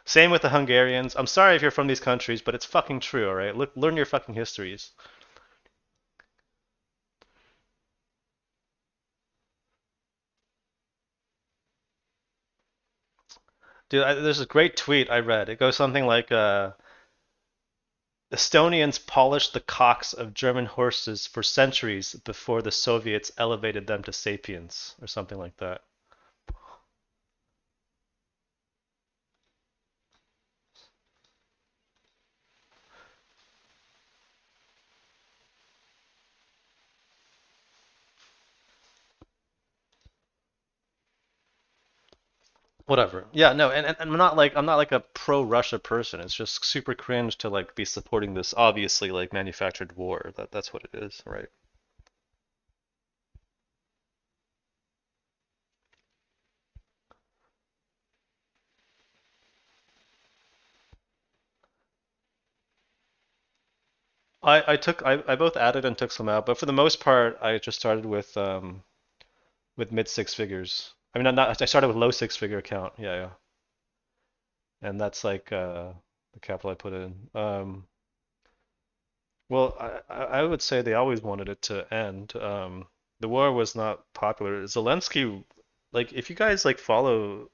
Same with the Hungarians. I'm sorry if you're from these countries, but it's fucking true, alright? Look, learn your fucking histories. Dude, there's a great tweet I read. It goes something like, Estonians polished the cocks of German horses for centuries before the Soviets elevated them to sapiens, or something like that. Whatever. Yeah, no, and I'm not like a pro Russia person. It's just super cringe to like be supporting this obviously like manufactured war. That's what it is, right? I both added and took some out, but for the most part I just started with mid six figures. I mean not I started with low six figure account. Yeah, yeah. And that's like the capital I put in. Well, I would say they always wanted it to end. The war was not popular. Zelensky, like, if you guys like follow,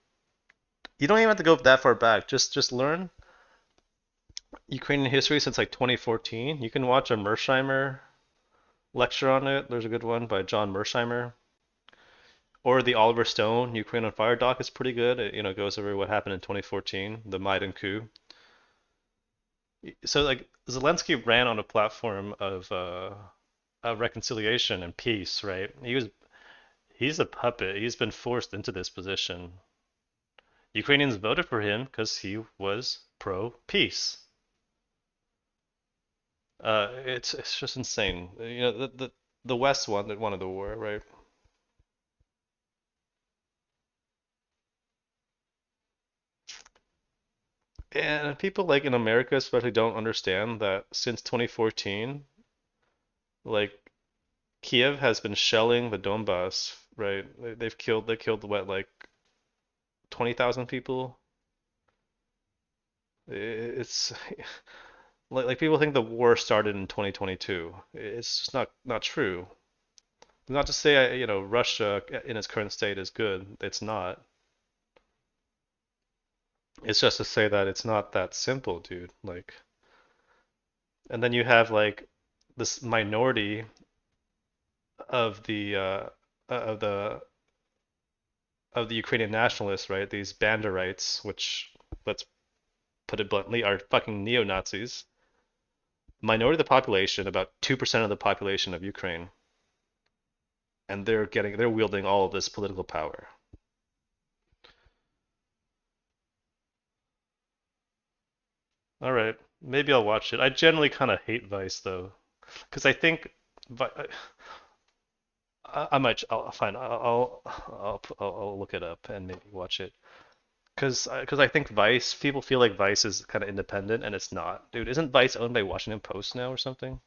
you don't even have to go that far back. Just learn Ukrainian history since like 2014. You can watch a Mersheimer lecture on it. There's a good one by John Mersheimer, or the Oliver Stone Ukraine on Fire doc is pretty good. It goes over what happened in 2014, the Maidan coup. So like Zelensky ran on a platform of reconciliation and peace, right? He's a puppet. He's been forced into this position. Ukrainians voted for him because he was pro peace. It's just insane. The West wanted the war, right? And people like in America especially don't understand that since 2014, like Kiev has been shelling the Donbass, right? They killed what, like 20,000 people. It's like people think the war started in 2022. It's just not true. Not to say Russia in its current state is good. It's not. It's just to say that it's not that simple, dude. Like, and then you have like this minority of of the of the Ukrainian nationalists, right? These Banderites, which, let's put it bluntly, are fucking neo-Nazis. Minority of the population, about 2% of the population of Ukraine, and they're wielding all of this political power. All right, maybe I'll watch it. I generally kind of hate Vice though, because I think I might. I'll fine. I'll look it up and maybe watch it. Because I think Vice, people feel like Vice is kind of independent, and it's not, dude. Isn't Vice owned by Washington Post now or something?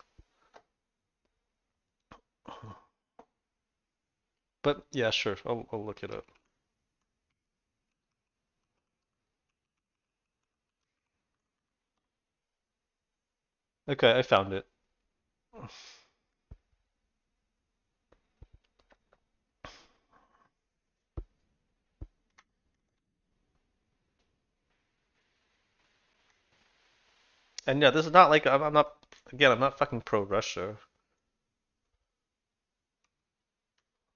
But yeah, sure. I'll look it up. Okay, I found it. And yeah, this is not like I'm not. Again, I'm not fucking pro Russia.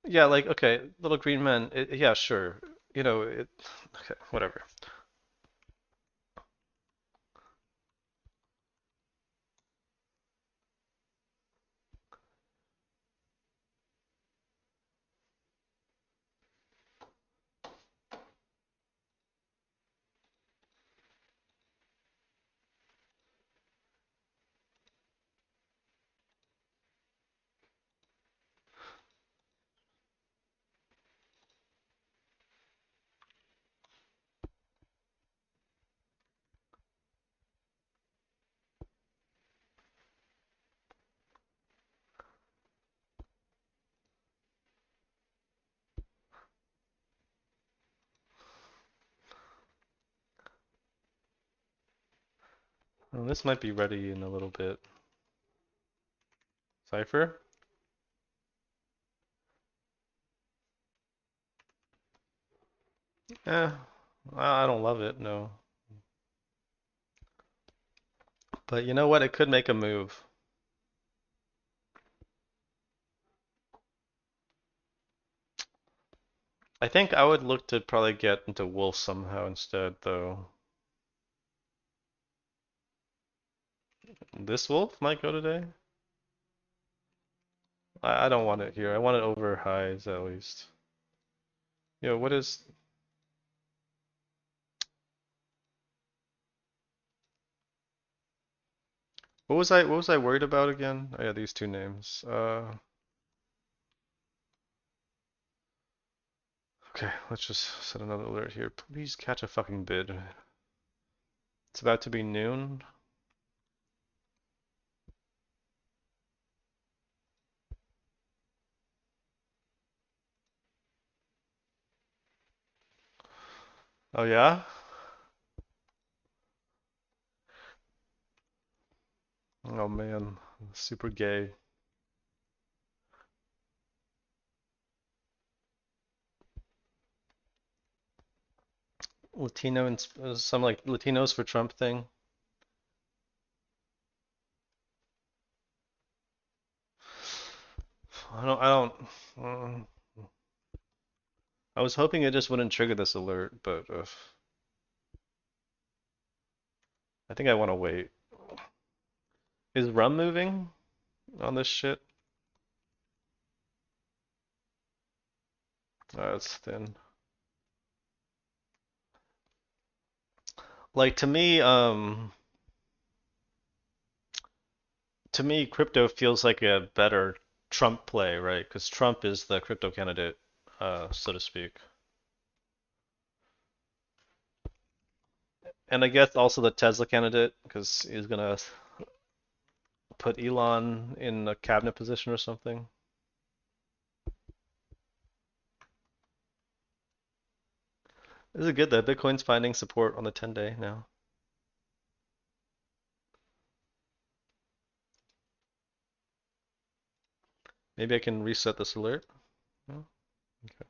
Yeah, like okay, Little Green Men. Yeah, sure. Okay, whatever. Well, this might be ready in a little bit. Cipher? Eh. I don't love it, no. But you know what? It could make a move. I think I would look to probably get into wolf somehow instead, though. This wolf might go today. I don't want it here. I want it over highs at least. Yo, what is? What was I worried about again? Oh yeah, these two names. Okay, let's just set another alert here. Please catch a fucking bid. It's about to be noon. Oh yeah? Oh man, super gay. Latino and some like Latinos for Trump thing. I don't. I was hoping it just wouldn't trigger this alert, but I think I want to wait. Is rum moving on this shit? It's thin. Like to me, crypto feels like a better Trump play, right? Because Trump is the crypto candidate, so to speak. And I guess also the Tesla candidate, because he's gonna put Elon in a cabinet position or something. Is it good that Bitcoin's finding support on the 10-day now? Maybe I can reset this alert. No? Okay.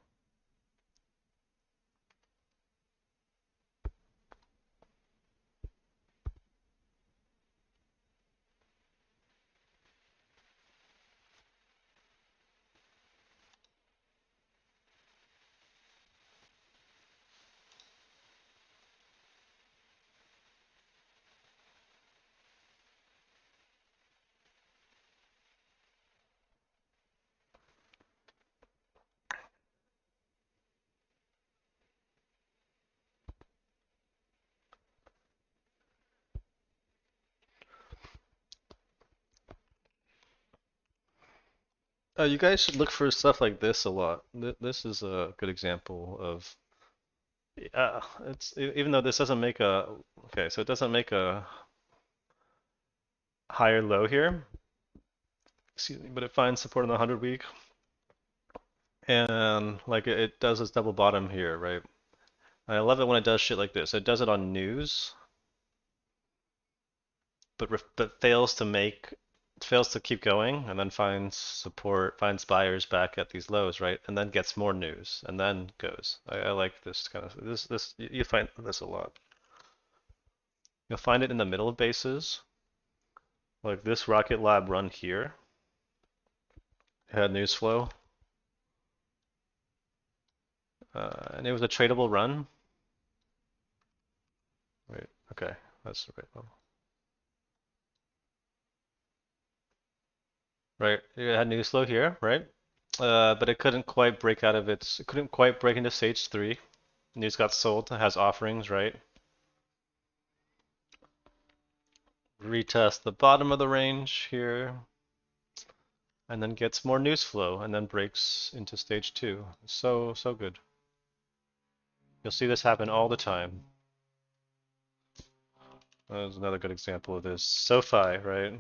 You guys should look for stuff like this a lot. This is a good example of even though this doesn't make a okay, so it doesn't make a higher low here. Excuse me, but it finds support on the 100 week, and like it does this double bottom here, right? And I love it when it does shit like this. It does it on news, but fails to keep going, and then finds support, finds buyers back at these lows, right? And then gets more news, and then goes. I like this kind of this. You find this a lot. You'll find it in the middle of bases, like this Rocket Lab run here. Had news flow, and it was a tradable run. Wait, okay, that's the right level. Right, it had news flow here, right? But it couldn't quite break out of it couldn't quite break into stage three. News got sold, it has offerings, right? Retest the bottom of the range here, and then gets more news flow, and then breaks into stage two. So good. You'll see this happen all the time. There's another good example of this. SoFi, right?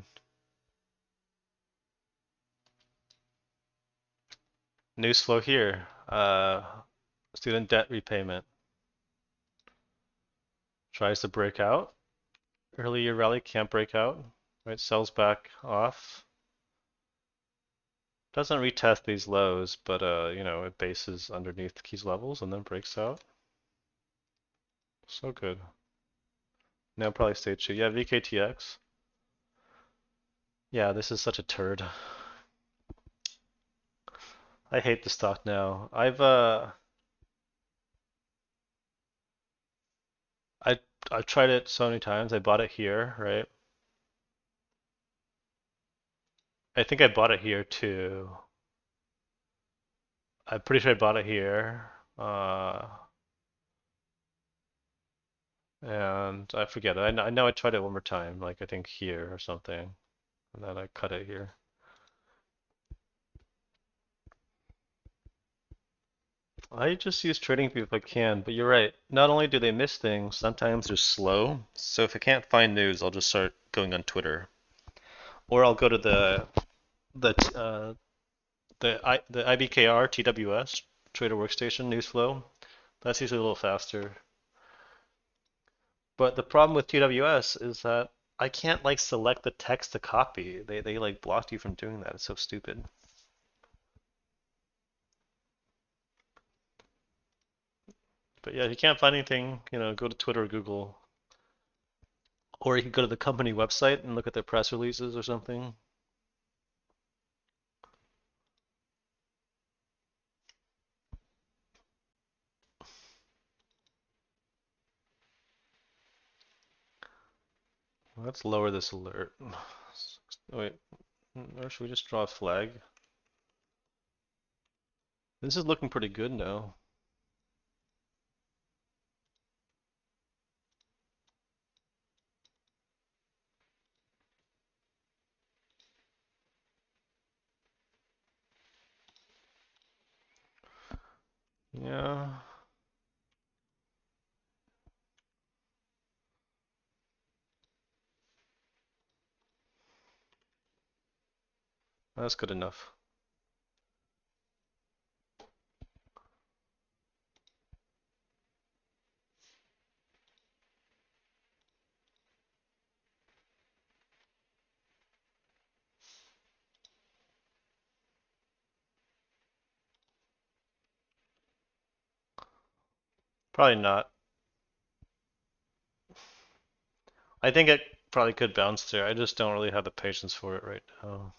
News flow here. Student debt repayment. Tries to break out. Early year rally can't break out. Right? Sells back off. Doesn't retest these lows, but it bases underneath these levels and then breaks out. So good. Now probably stage 2. Yeah, VKTX. Yeah, this is such a turd. I hate the stock now. I I've tried it so many times. I bought it here, right? I think I bought it here too. I'm pretty sure I bought it here. And I forget it. I know I tried it one more time, like I think here or something, and then I cut it here. I just use TradingView if I can, but you're right. Not only do they miss things, sometimes they're slow. So if I can't find news, I'll just start going on Twitter, or I'll go to the the IBKR TWS Trader Workstation News Flow. That's usually a little faster. But the problem with TWS is that I can't like select the text to copy. They like blocked you from doing that. It's so stupid. But yeah, if you can't find anything, go to Twitter or Google, or you can go to the company website and look at their press releases or something. Let's lower this alert. Wait, or should we just draw a flag? This is looking pretty good now. Yeah, that's good enough. Probably not. I think it probably could bounce there. I just don't really have the patience for it right now.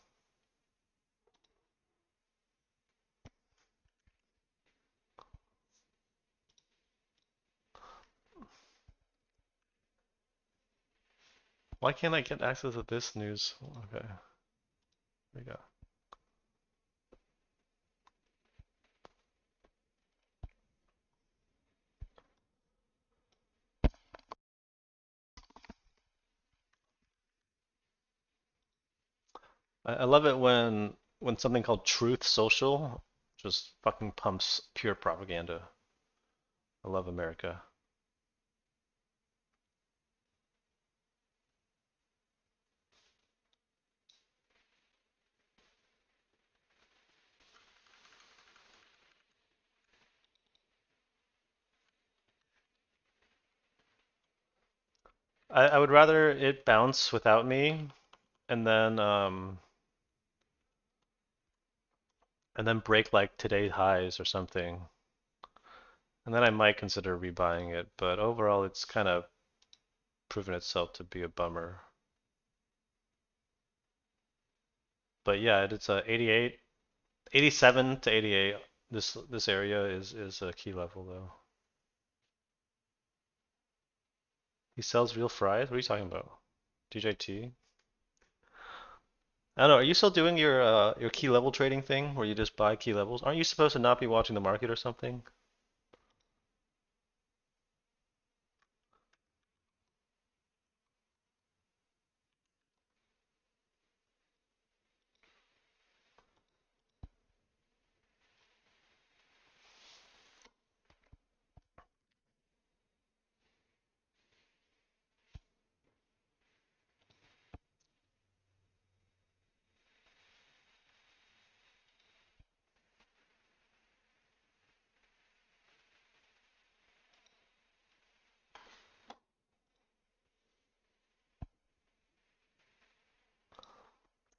Why can't I get access to this news? Okay, there we go. I love it when something called Truth Social just fucking pumps pure propaganda. I love America. I would rather it bounce without me and then break like today's highs or something. And then I might consider rebuying it, but overall it's kind of proven itself to be a bummer. But yeah, it's a 88, 87 to 88. This area is a key level though. He sells real fries? What are you talking about? DJT? I don't know. Are you still doing your key level trading thing where you just buy key levels? Aren't you supposed to not be watching the market or something?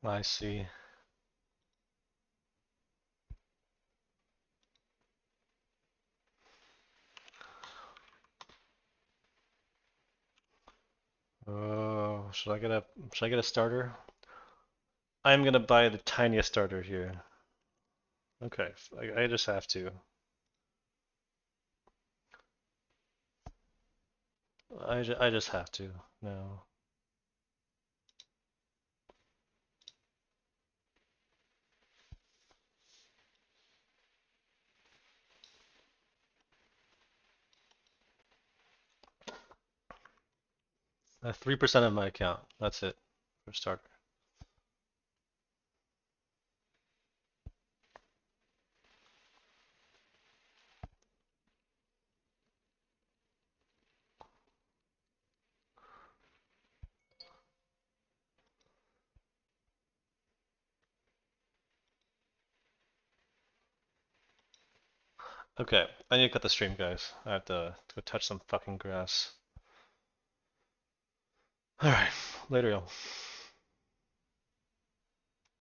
I see. should I get a starter? I'm gonna buy the tiniest starter here. Okay, I just have to. I just have to. No. That's 3% of my account. That's it for starter. Okay, I need to cut the stream, guys. I have to go touch some fucking grass. Alright, later, y'all.